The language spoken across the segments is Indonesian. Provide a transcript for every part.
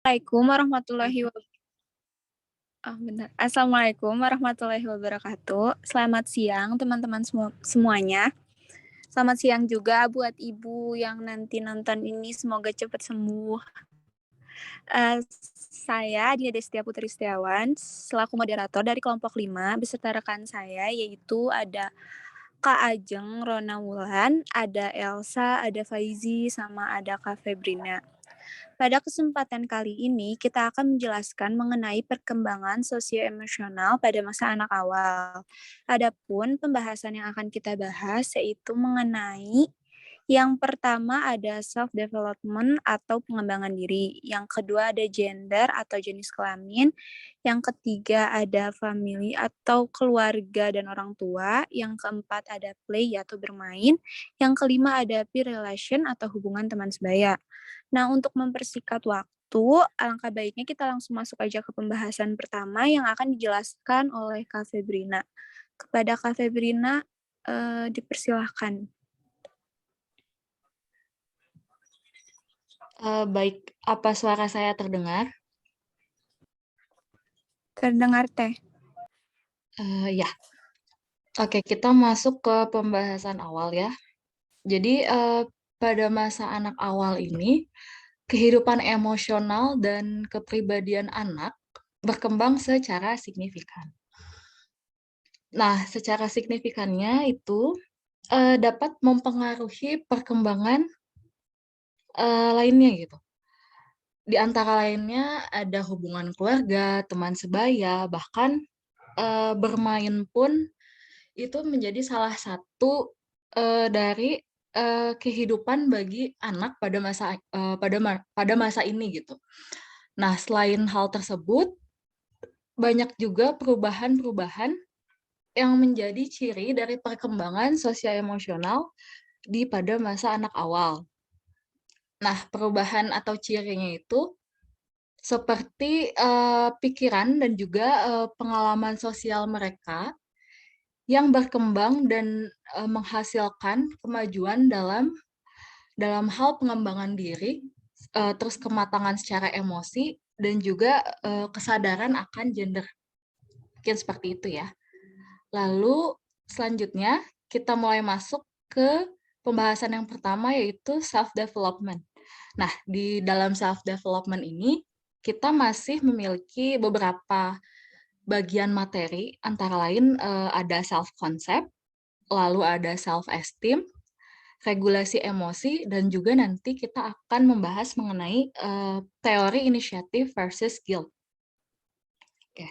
Assalamualaikum warahmatullahi benar. Assalamualaikum warahmatullahi wabarakatuh. Selamat siang teman-teman semuanya. Selamat siang juga buat Ibu yang nanti nonton ini, semoga cepat sembuh. Saya Dia Destia Putri Setiawan, selaku moderator dari kelompok 5 beserta rekan saya, yaitu ada Kak Ajeng, Rona Wulan, ada Elsa, ada Faizi, sama ada Kak Febrina. Pada kesempatan kali ini, kita akan menjelaskan mengenai perkembangan sosioemosional pada masa anak awal. Adapun pembahasan yang akan kita bahas yaitu mengenai yang pertama ada self-development atau pengembangan diri. Yang kedua ada gender atau jenis kelamin. Yang ketiga ada family atau keluarga dan orang tua. Yang keempat ada play atau bermain. Yang kelima ada peer relation atau hubungan teman sebaya. Nah, untuk mempersingkat waktu, alangkah baiknya kita langsung masuk aja ke pembahasan pertama yang akan dijelaskan oleh Kak Febrina. Kepada Kak Febrina, dipersilahkan. Baik, apa suara saya terdengar? Terdengar teh. Ya. Oke, kita masuk ke pembahasan awal ya. Jadi, pada masa anak awal ini, kehidupan emosional dan kepribadian anak berkembang secara signifikan. Nah, secara signifikannya itu, dapat mempengaruhi perkembangan, lainnya gitu. Di antara lainnya ada hubungan keluarga, teman sebaya, bahkan, bermain pun itu menjadi salah satu, dari, kehidupan bagi anak pada masa ini gitu. Nah, selain hal tersebut, banyak juga perubahan-perubahan yang menjadi ciri dari perkembangan sosial emosional pada masa anak awal. Nah, perubahan atau cirinya itu seperti, pikiran dan juga, pengalaman sosial mereka yang berkembang dan, menghasilkan kemajuan dalam hal pengembangan diri, terus kematangan secara emosi dan juga, kesadaran akan gender. Mungkin seperti itu ya. Lalu selanjutnya kita mulai masuk ke pembahasan yang pertama yaitu self development. Nah, di dalam self development ini kita masih memiliki beberapa bagian materi antara lain, ada self concept, lalu ada self esteem, regulasi emosi, dan juga nanti kita akan membahas mengenai, teori inisiatif versus guilt. Oke,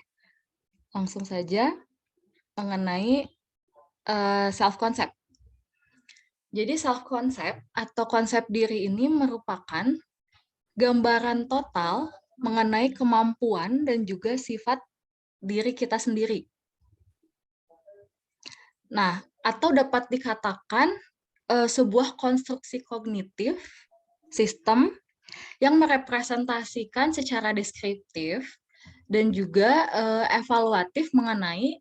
langsung saja mengenai, self concept. Jadi self concept atau konsep diri ini merupakan gambaran total mengenai kemampuan dan juga sifat diri kita sendiri. Nah, atau dapat dikatakan, sebuah konstruksi kognitif, sistem yang merepresentasikan secara deskriptif dan juga, evaluatif mengenai,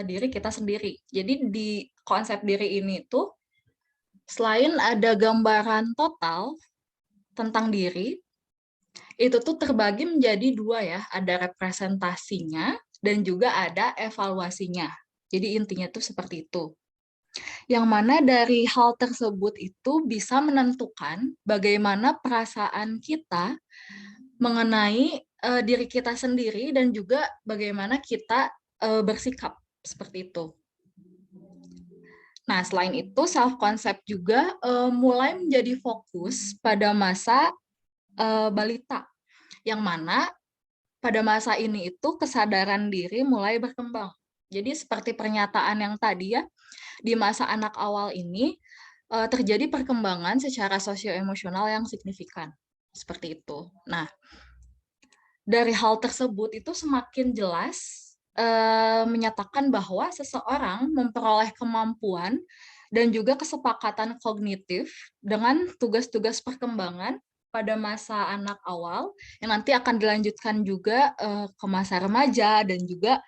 diri kita sendiri. Jadi di konsep diri ini tuh, selain ada gambaran total tentang diri, itu tuh terbagi menjadi 2 ya, ada representasinya dan juga ada evaluasinya. Jadi intinya tuh seperti itu. Yang mana dari hal tersebut itu bisa menentukan bagaimana perasaan kita mengenai, diri kita sendiri dan juga bagaimana kita, bersikap, seperti itu. Nah, selain itu self concept juga, mulai menjadi fokus pada masa, balita, yang mana pada masa ini itu kesadaran diri mulai berkembang. Jadi seperti pernyataan yang tadi ya, di masa anak awal ini, terjadi perkembangan secara sosioemosional yang signifikan, seperti itu. Nah, dari hal tersebut itu semakin jelas, menyatakan bahwa seseorang memperoleh kemampuan dan juga kesepakatan kognitif dengan tugas-tugas perkembangan pada masa anak awal, yang nanti akan dilanjutkan juga, ke masa remaja dan juga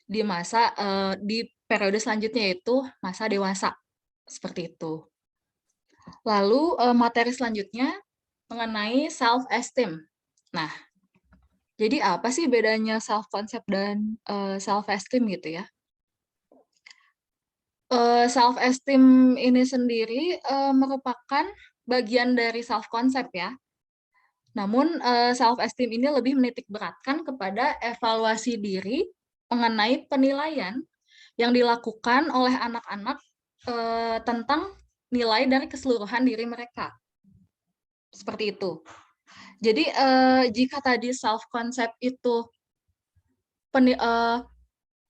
di periode selanjutnya yaitu masa dewasa, seperti itu. Lalu, materi selanjutnya mengenai self esteem. Nah, jadi apa sih bedanya self concept dan, self esteem gitu ya? Self esteem ini sendiri, merupakan bagian dari self concept ya. Namun, self esteem ini lebih menitik beratkan kepada evaluasi diri mengenai penilaian yang dilakukan oleh anak-anak, tentang nilai dari keseluruhan diri mereka, seperti itu. Jadi, jika tadi self concept itu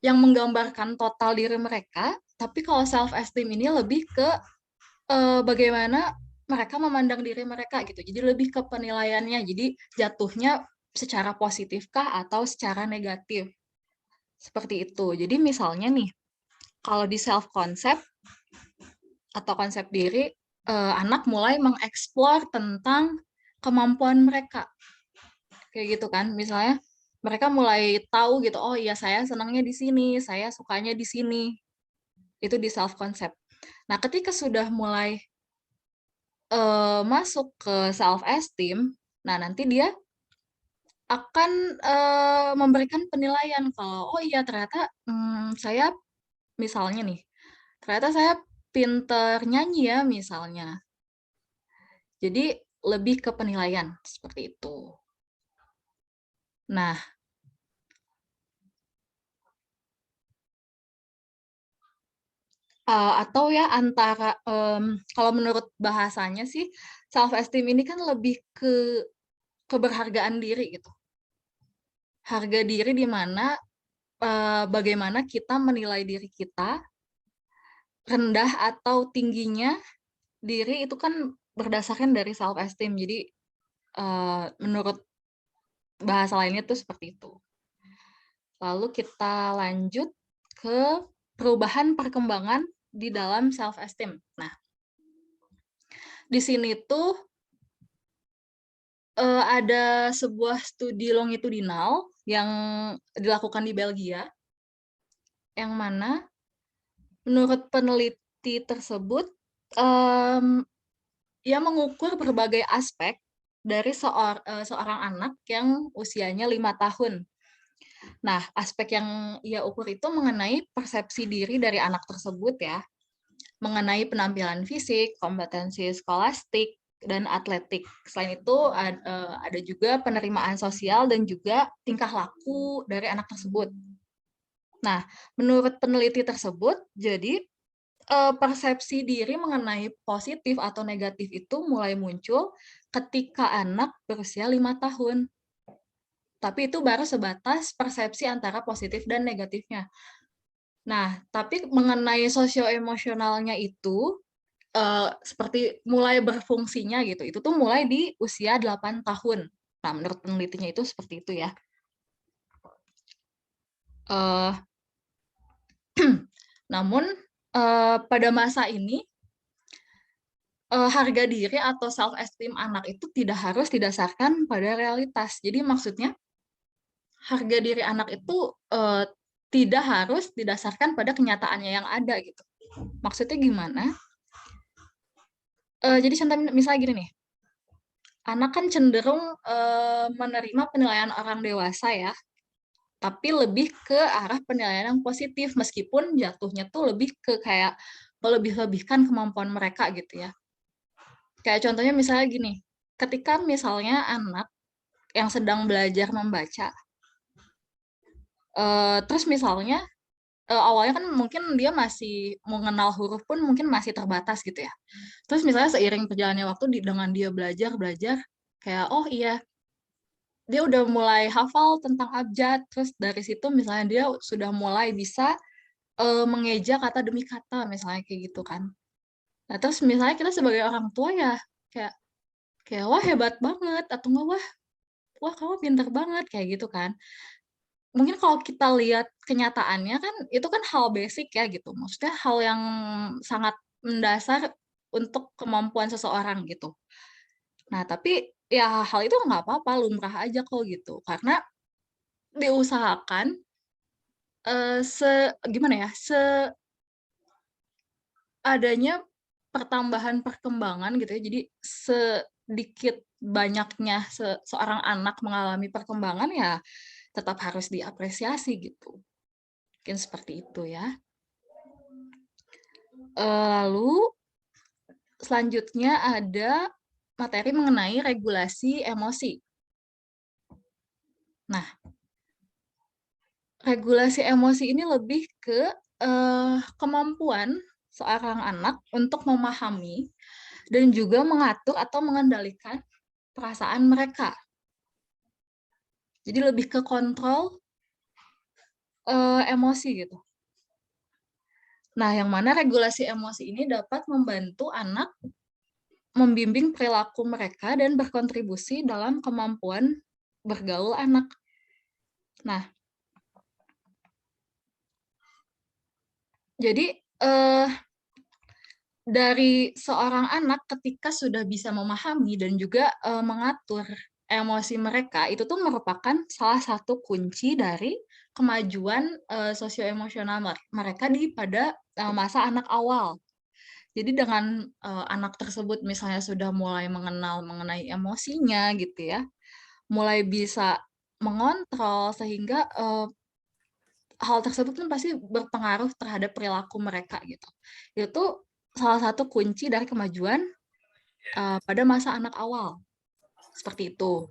yang menggambarkan total diri mereka, tapi kalau self esteem ini lebih ke, bagaimana mereka memandang diri mereka gitu. Jadi lebih ke penilaiannya, jadi jatuhnya secara positifkah atau secara negatif, seperti itu. Jadi misalnya nih, kalau di self concept atau konsep diri, anak mulai mengeksplor tentang kemampuan mereka, kayak gitu kan. Misalnya mereka mulai tahu gitu, "Oh iya saya senangnya di sini, saya sukanya di sini." Itu di self concept. Nah, ketika sudah mulai, masuk ke self esteem, nah nanti dia akan, memberikan penilaian kalau, "Oh iya ternyata, saya" misalnya nih, "ternyata saya pinter nyanyi ya," misalnya. Jadi lebih ke penilaian, seperti itu. Nah, atau ya antara, kalau menurut bahasanya sih self esteem ini kan lebih ke keberhargaan diri gitu. Harga diri di mana, bagaimana kita menilai diri kita, rendah atau tingginya diri itu kan berdasarkan dari self esteem. Jadi, menurut bahasa lainnya tuh seperti itu. Lalu kita lanjut ke perubahan perkembangan di dalam self esteem. Nah, di sini tuh, ada sebuah studi longitudinal yang dilakukan di Belgia, yang mana menurut peneliti tersebut, mmm, ia mengukur berbagai aspek dari seorang anak yang usianya 5 tahun. Nah, aspek yang ia ukur itu mengenai persepsi diri dari anak tersebut ya, mengenai penampilan fisik, kompetensi skolastik, dan atletik. Selain itu ada juga penerimaan sosial dan juga tingkah laku dari anak tersebut. Nah, menurut peneliti tersebut, jadi persepsi diri mengenai positif atau negatif itu mulai muncul ketika anak berusia 5 tahun. Tapi itu baru sebatas persepsi antara positif dan negatifnya. Nah, tapi mengenai sosio-emosionalnya itu, seperti mulai berfungsinya gitu, itu tuh mulai di usia 8 tahun. Nah, menurut penelitinya itu seperti itu ya. Eee, namun, pada masa ini harga diri atau self esteem anak itu tidak harus didasarkan pada realitas. Jadi maksudnya, harga diri anak itu, tidak harus didasarkan pada kenyataannya yang ada gitu. Maksudnya gimana? Jadi contoh misalnya gini nih, anak kan cenderung, menerima penilaian orang dewasa ya, tapi lebih ke arah penilaian yang positif, meskipun jatuhnya tuh lebih ke kayak melebih-lebihkan kemampuan mereka gitu ya. Kayak contohnya misalnya gini, ketika misalnya anak yang sedang belajar membaca, terus misalnya, awalnya kan mungkin dia masih mengenal huruf pun mungkin masih terbatas gitu ya. Terus misalnya seiring berjalannya waktu dengan dia belajar, kayak, oh iya, dia udah mulai hafal tentang abjad, terus dari situ misalnya dia sudah mulai bisa, mengeja kata demi kata, misalnya kayak gitu kan. Nah, terus misalnya kita sebagai orang tua ya, kayak kayak, "Wah hebat banget," atau enggak, "Wah wah kamu pinter banget," kayak gitu kan. Mungkin kalau kita lihat kenyataannya kan itu kan hal basic ya gitu, maksudnya hal yang sangat mendasar untuk kemampuan seseorang gitu. Nah tapi ya hal itu nggak apa-apa, lumrah aja kok gitu, karena diusahakan, gimana ya, seadanya pertambahan perkembangan gitu ya, jadi sedikit banyaknya seorang anak mengalami perkembangan ya tetap harus diapresiasi gitu. Mungkin seperti itu ya. Lalu selanjutnya ada materi mengenai regulasi emosi. Nah, regulasi emosi ini lebih ke kemampuan seorang anak untuk memahami dan juga mengatur atau mengendalikan perasaan mereka. Jadi lebih ke kontrol emosi gitu. Nah, yang mana regulasi emosi ini dapat membantu anak membimbing perilaku mereka dan berkontribusi dalam kemampuan bergaul anak. Nah, jadi dari seorang anak ketika sudah bisa memahami dan juga mengatur emosi mereka, itu tuh merupakan salah satu kunci dari kemajuan sosioemosional mereka pada masa anak awal. Jadi dengan anak tersebut misalnya sudah mulai mengenal mengenai emosinya gitu ya, mulai bisa mengontrol sehingga hal tersebut kan pasti berpengaruh terhadap perilaku mereka gitu. Itu salah satu kunci dari kemajuan pada masa anak awal, seperti itu.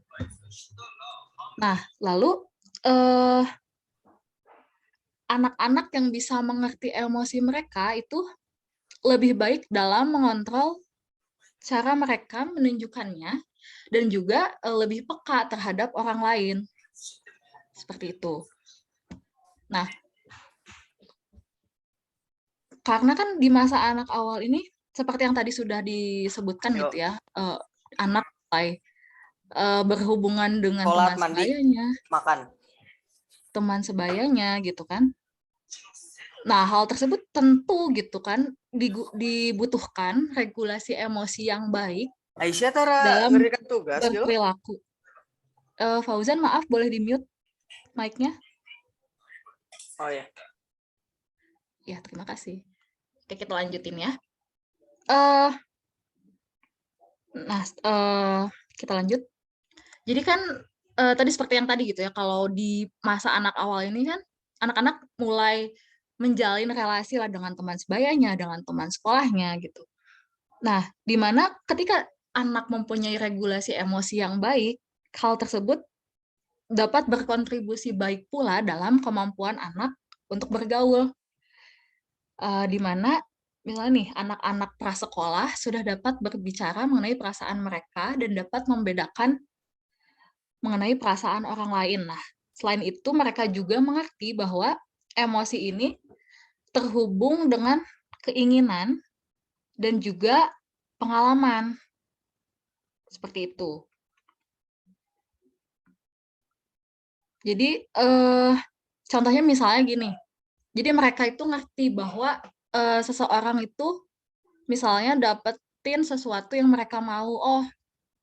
Nah, lalu anak-anak yang bisa mengerti emosi mereka itu lebih baik dalam mengontrol cara mereka menunjukkannya dan juga lebih peka terhadap orang lain, seperti itu. Nah, karena kan di masa anak awal ini seperti yang tadi sudah disebutkan gitu ya, anak mulai berhubungan dengan sholat, mandi, makan. teman sebayanya gitu kan. Nah, hal tersebut tentu gitu kan dibutuhkan regulasi emosi yang baik Aisyah tara dalam memberikan tugas, Jo. berperilaku. Fauzan, maaf boleh di-mute mic-nya? Oh ya. Ya, terima kasih. Oke, kita lanjutin ya. Nah, kita lanjut. Jadi kan tadi seperti yang tadi gitu ya, kalau di masa anak awal ini kan anak-anak mulai menjalin relasi lah dengan teman sebayanya, dengan teman sekolahnya gitu. Nah, di mana ketika anak mempunyai regulasi emosi yang baik, hal tersebut dapat berkontribusi baik pula dalam kemampuan anak untuk bergaul. Di mana misalnya nih anak-anak prasekolah sudah dapat berbicara mengenai perasaan mereka dan dapat membedakan mengenai perasaan orang lain. Nah, selain itu mereka juga mengerti bahwa emosi ini terhubung dengan keinginan dan juga pengalaman. Seperti itu. Jadi, contohnya misalnya gini, jadi mereka itu ngerti bahwa seseorang itu misalnya dapetin sesuatu yang mereka mau, oh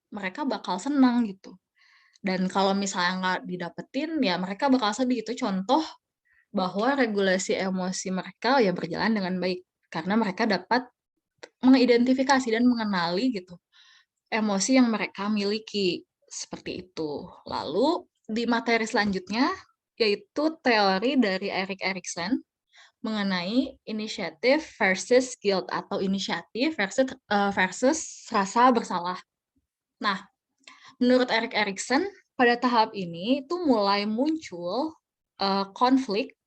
mereka bakal senang gitu. Dan kalau misalnya nggak didapetin, ya mereka bakal sedih. Itu contoh bahwa regulasi emosi mereka ya berjalan dengan baik. Karena mereka dapat mengidentifikasi dan mengenali gitu emosi yang mereka miliki. Seperti itu. Lalu di materi selanjutnya, yaitu teori dari Erik Erikson mengenai inisiatif versus guilt atau inisiatif versus rasa bersalah. Nah, menurut Erik Erikson, pada tahap ini itu mulai muncul konflik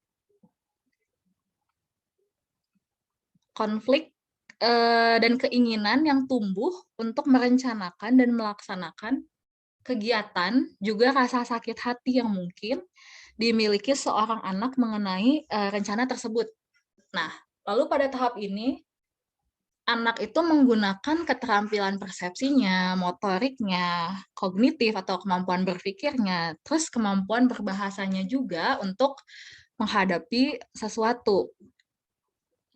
dan keinginan yang tumbuh untuk merencanakan dan melaksanakan kegiatan, juga rasa sakit hati yang mungkin dimiliki seorang anak mengenai rencana tersebut. Nah, lalu pada tahap ini, anak itu menggunakan keterampilan persepsinya, motoriknya, kognitif atau kemampuan berpikirnya, terus kemampuan berbahasanya juga untuk menghadapi sesuatu.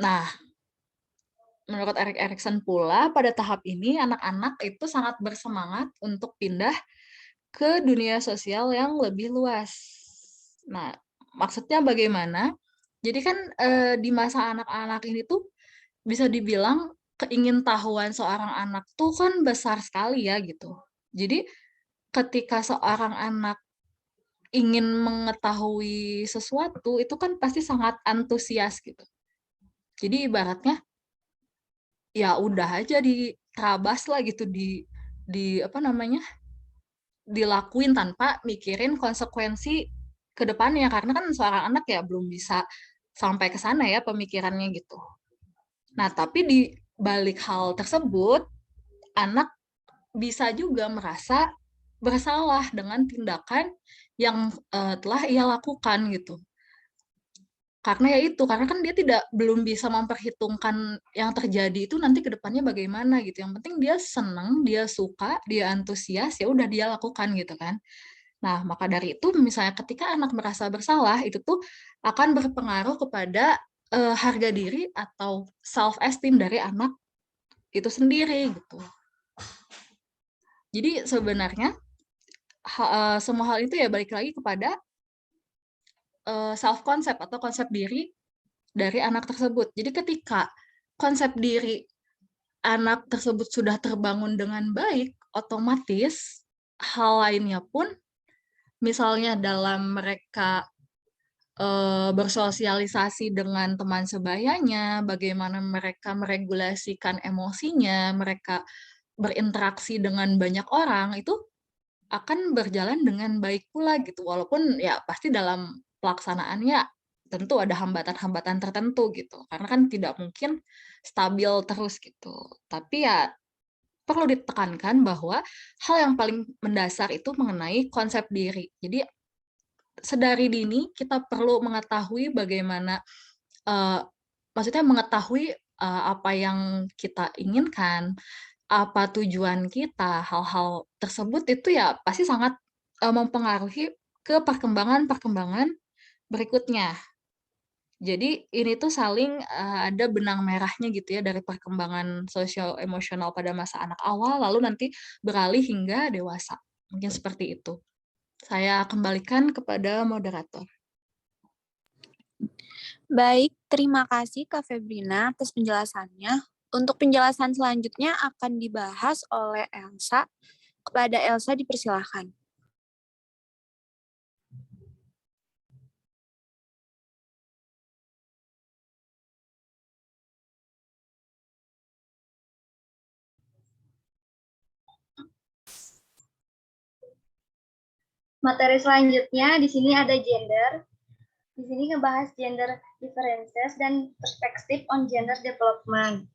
Nah, menurut Erik Erikson pula, pada tahap ini anak-anak itu sangat bersemangat untuk pindah ke dunia sosial yang lebih luas. Nah, maksudnya bagaimana? Jadi kan di masa anak-anak ini tuh bisa dibilang keingintahuan seorang anak tuh kan besar sekali ya gitu. Jadi ketika seorang anak ingin mengetahui sesuatu, itu kan pasti sangat antusias gitu. Jadi ibaratnya, ya udah aja diterabas lah gitu, apa namanya, dilakuin tanpa mikirin konsekuensi ke depannya. Karena kan seorang anak ya belum bisa sampai ke sana ya pemikirannya gitu. Nah, tapi di balik hal tersebut, anak bisa juga merasa bersalah dengan tindakan yang telah ia lakukan gitu. Karena ya itu, karena kan dia belum bisa memperhitungkan yang terjadi itu nanti ke depannya bagaimana gitu. Yang penting dia senang, dia suka, dia antusias, ya udah dia lakukan gitu kan. Nah, maka dari itu misalnya ketika anak merasa bersalah, itu tuh akan berpengaruh kepada harga diri atau self esteem dari anak itu sendiri gitu. Jadi sebenarnya semua hal itu ya balik lagi kepada self concept atau konsep diri dari anak tersebut. Jadi ketika konsep diri anak tersebut sudah terbangun dengan baik, otomatis hal lainnya pun, misalnya dalam mereka bersosialisasi dengan teman sebayanya, bagaimana mereka meregulasikan emosinya, mereka berinteraksi dengan banyak orang, itu akan berjalan dengan baik pula gitu. Walaupun ya pasti dalam pelaksanaannya tentu ada hambatan-hambatan tertentu gitu. Karena kan tidak mungkin stabil terus gitu. Tapi ya perlu ditekankan bahwa hal yang paling mendasar itu mengenai konsep diri. Jadi sedari dini kita perlu mengetahui bagaimana, maksudnya mengetahui, apa yang kita inginkan, apa tujuan kita, hal-hal tersebut itu ya pasti sangat, mempengaruhi ke perkembangan-perkembangan berikutnya. Jadi ini tuh saling, ada benang merahnya gitu ya dari perkembangan sosial emosional pada masa anak awal, lalu nanti beralih hingga dewasa. Mungkin seperti itu. Saya kembalikan kepada moderator. Baik, terima kasih Kak Febrina atas penjelasannya. Untuk penjelasan selanjutnya akan dibahas oleh Elsa. Kepada Elsa dipersilahkan. Materi selanjutnya di sini ada gender. Di sini ngebahas gender differences dan perspektif on gender development.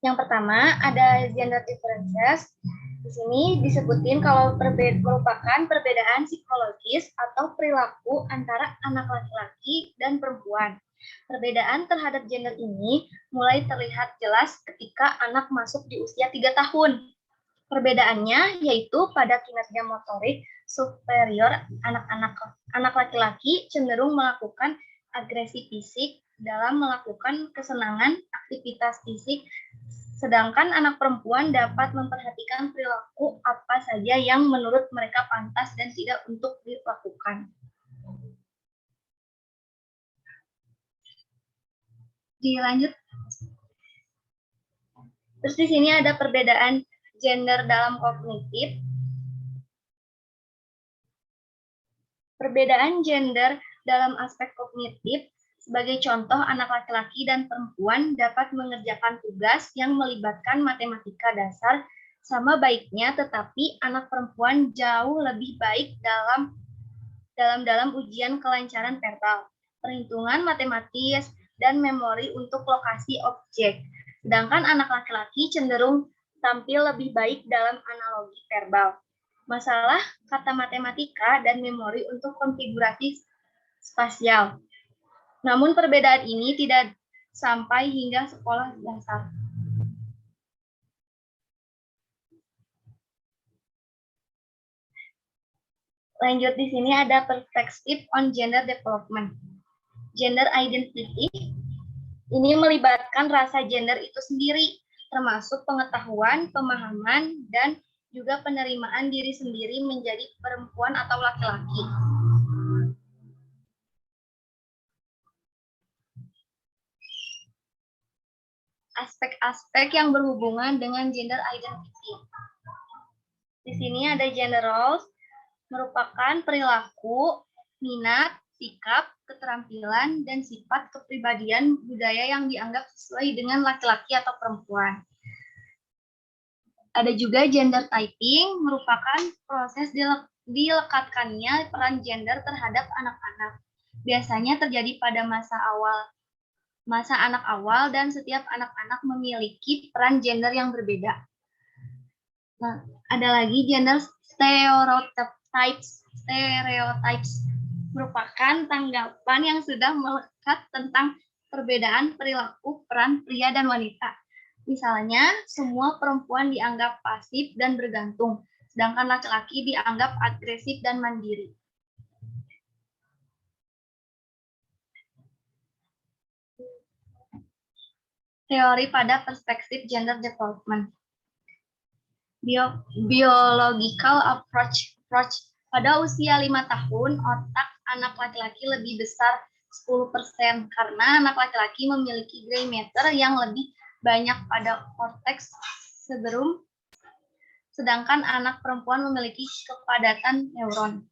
Yang pertama ada gender differences. Di sini disebutin kalau merupakan perbedaan psikologis atau perilaku antara anak laki-laki dan perempuan. Perbedaan terhadap gender ini mulai terlihat jelas ketika anak masuk di usia 3 tahun. Perbedaannya yaitu pada kinerja motorik superior anak laki-laki cenderung melakukan agresi fisik dalam melakukan kesenangan aktivitas fisik, sedangkan anak perempuan dapat memperhatikan perilaku apa saja yang menurut mereka pantas dan tidak untuk dilakukan. Dilanjut. Terus di sini ada perbedaan gender dalam kognitif. Perbedaan gender dalam aspek kognitif, sebagai contoh anak laki-laki dan perempuan dapat mengerjakan tugas yang melibatkan matematika dasar sama baiknya, tetapi anak perempuan jauh lebih baik dalam ujian kelancaran verbal, perhitungan matematis, dan memori untuk lokasi objek. Sedangkan anak laki-laki cenderung tampil lebih baik dalam analogi verbal. Masalah kata matematika dan memori untuk konfigurasi spasial. Namun perbedaan ini tidak sampai hingga sekolah dasar. Lanjut di sini ada perspektif on gender development. Gender identity ini melibatkan rasa gender itu sendiri, termasuk pengetahuan, pemahaman, dan juga penerimaan diri sendiri menjadi perempuan atau laki-laki. aspek-aspek yang berhubungan dengan gender identity. Di sini ada gender roles, merupakan perilaku, minat, sikap, keterampilan, dan sifat kepribadian budaya yang dianggap sesuai dengan laki-laki atau perempuan. Ada juga gender typing, merupakan proses dilekatkannya peran gender terhadap anak-anak. Biasanya terjadi pada masa anak awal, dan setiap anak-anak memiliki peran gender yang berbeda. Nah, ada lagi gender stereotypes, merupakan tanggapan yang sudah melekat tentang perbedaan perilaku peran pria dan wanita. Misalnya, semua perempuan dianggap pasif dan bergantung, sedangkan laki-laki dianggap agresif dan mandiri. Teori pada perspektif gender development. Biological approach. Pada usia 5 tahun, otak anak laki-laki lebih besar 10% karena anak laki-laki memiliki gray matter yang lebih banyak pada korteks sedangkan anak perempuan memiliki kepadatan neuron.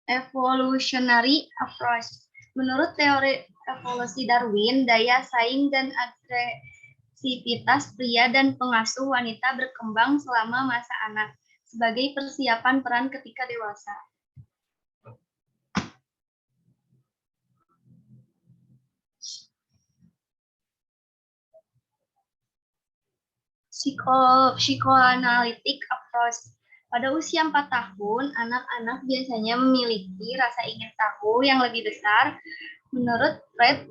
Evolutionary approach. Menurut teori evolusi Darwin, daya saing dan agresivitas pria dan pengasuh wanita berkembang selama masa anak sebagai persiapan peran ketika dewasa. Psychoanalytic approach. Pada usia 4 tahun, anak-anak biasanya memiliki rasa ingin tahu yang lebih besar. Menurut Fred,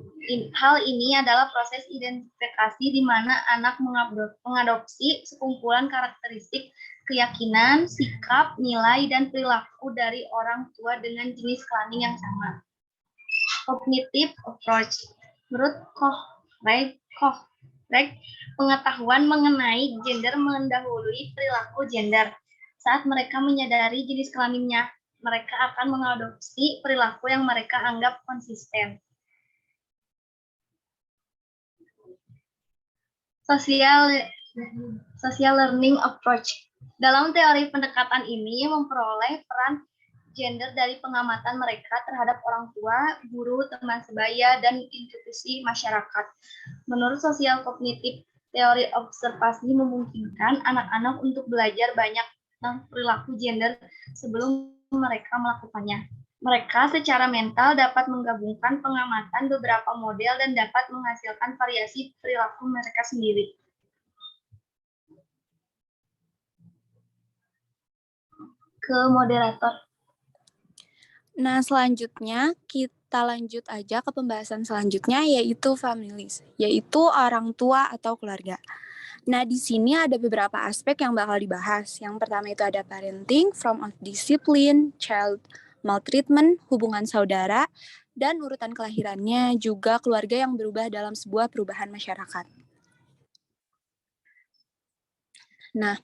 hal ini adalah proses identifikasi di mana anak mengadopsi sekumpulan karakteristik, keyakinan, sikap, nilai, dan perilaku dari orang tua dengan jenis kelamin yang sama. Cognitive approach. Menurut Kohlreit, pengetahuan mengenai gender mendahului perilaku gender. Saat mereka menyadari jenis kelaminnya, mereka akan mengadopsi perilaku yang mereka anggap konsisten. Social learning approach. Dalam teori pendekatan ini memperoleh peran gender dari pengamatan mereka terhadap orang tua, guru, teman sebaya, dan institusi masyarakat. Menurut sosial kognitif, teori observasi memungkinkan anak-anak untuk belajar banyak tentang perilaku gender sebelum mereka melakukannya. Mereka secara mental dapat menggabungkan pengamatan beberapa model dan dapat menghasilkan variasi perilaku mereka sendiri. Ke moderator. Nah, selanjutnya kita lanjut aja ke pembahasan selanjutnya, yaitu families, yaitu orang tua atau keluarga. Nah, di sini ada beberapa aspek yang bakal dibahas. Yang pertama itu ada parenting, form of discipline, child maltreatment, hubungan saudara, dan urutan kelahirannya, juga keluarga yang berubah dalam sebuah perubahan masyarakat. Nah,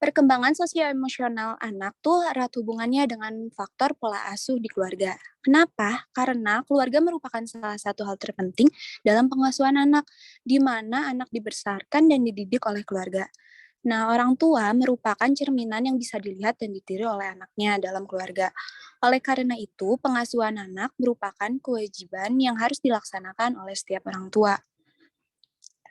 perkembangan sosio-emosional anak tuh erat hubungannya dengan faktor pola asuh di keluarga. Kenapa? Karena keluarga merupakan salah satu hal terpenting dalam pengasuhan anak, di mana anak dibesarkan dan dididik oleh keluarga. Nah, orang tua merupakan cerminan yang bisa dilihat dan ditiru oleh anaknya dalam keluarga. Oleh karena itu, pengasuhan anak merupakan kewajiban yang harus dilaksanakan oleh setiap orang tua.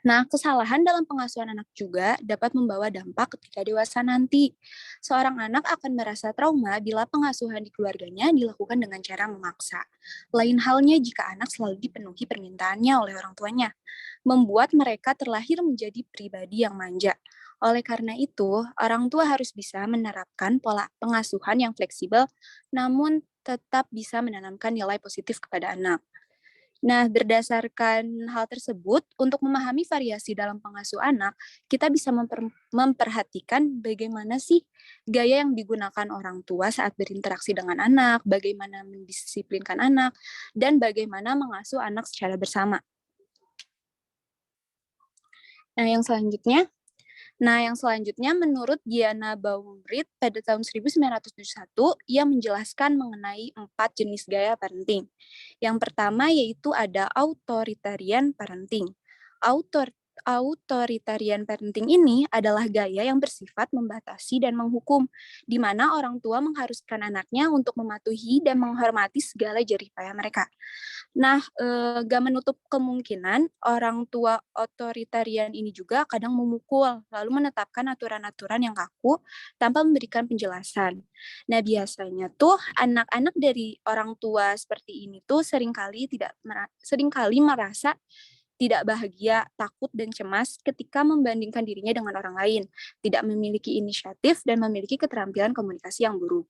Nah, kesalahan dalam pengasuhan anak juga dapat membawa dampak ketika dewasa nanti. Seorang anak akan merasa trauma bila pengasuhan di keluarganya dilakukan dengan cara memaksa. Lain halnya jika anak selalu dipenuhi permintaannya oleh orang tuanya, membuat mereka terlahir menjadi pribadi yang manja. Oleh karena itu, orang tua harus bisa menerapkan pola pengasuhan yang fleksibel, namun tetap bisa menanamkan nilai positif kepada anak. Nah, berdasarkan hal tersebut, untuk memahami variasi dalam pengasuh anak, kita bisa memperhatikan bagaimana sih gaya yang digunakan orang tua saat berinteraksi dengan anak, bagaimana mendisiplinkan anak, dan bagaimana mengasuh anak secara bersama. Nah, yang selanjutnya menurut Diana Baumritt pada tahun 1971, ia menjelaskan mengenai 4 jenis gaya parenting. Yang pertama yaitu ada authoritarian parenting. Authoritarian parenting ini adalah gaya yang bersifat membatasi dan menghukum, di mana orang tua mengharuskan anaknya untuk mematuhi dan menghormati segala jerih payah mereka. Nah, gak menutup kemungkinan orang tua otoritarian ini juga kadang memukul, lalu menetapkan aturan-aturan yang kaku tanpa memberikan penjelasan. Nah, biasanya tuh anak-anak dari orang tua seperti ini tuh seringkali merasa tidak bahagia, takut, dan cemas ketika membandingkan dirinya dengan orang lain, tidak memiliki inisiatif, dan memiliki keterampilan komunikasi yang buruk.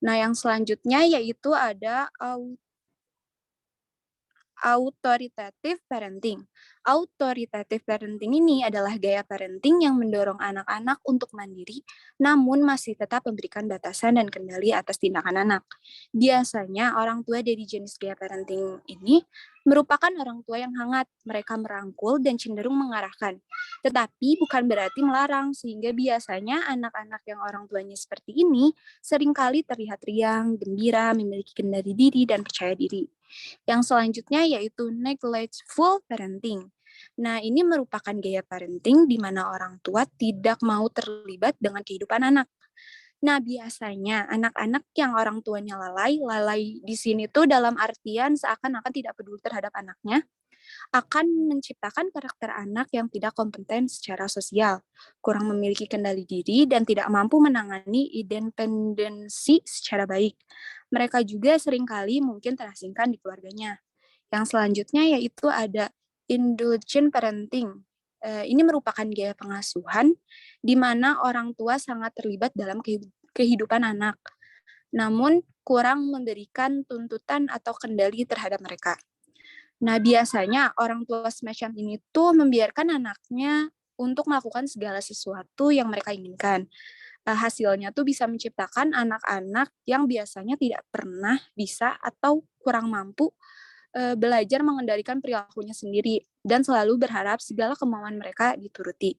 Nah, yang selanjutnya yaitu ada authoritative parenting. Authoritative parenting ini adalah gaya parenting yang mendorong anak-anak untuk mandiri, namun masih tetap memberikan batasan dan kendali atas tindakan anak. Biasanya orang tua dari jenis gaya parenting ini merupakan orang tua yang hangat, mereka merangkul dan cenderung mengarahkan. Tetapi bukan berarti melarang, sehingga biasanya anak-anak yang orang tuanya seperti ini seringkali terlihat riang, gembira, memiliki kendali diri, dan percaya diri. Yang selanjutnya yaitu neglectful parenting. Nah, ini merupakan gaya parenting di mana orang tua tidak mau terlibat dengan kehidupan anak. Nah, biasanya anak-anak yang orang tuanya lalai di sini tuh dalam artian seakan-akan tidak peduli terhadap anaknya, akan menciptakan karakter anak yang tidak kompeten secara sosial, kurang memiliki kendali diri, dan tidak mampu menangani independensi secara baik. Mereka juga seringkali mungkin terasingkan di keluarganya. Yang selanjutnya yaitu ada indulgent parenting. Ini merupakan gaya pengasuhan di mana orang tua sangat terlibat dalam kehidupan anak, namun kurang memberikan tuntutan atau kendali terhadap mereka. Nah, biasanya orang tua semacam ini tuh membiarkan anaknya untuk melakukan segala sesuatu yang mereka inginkan. Hasilnya tuh bisa menciptakan anak-anak yang biasanya tidak pernah bisa atau kurang mampu belajar mengendalikan perilakunya sendiri dan selalu berharap segala kemauan mereka dituruti.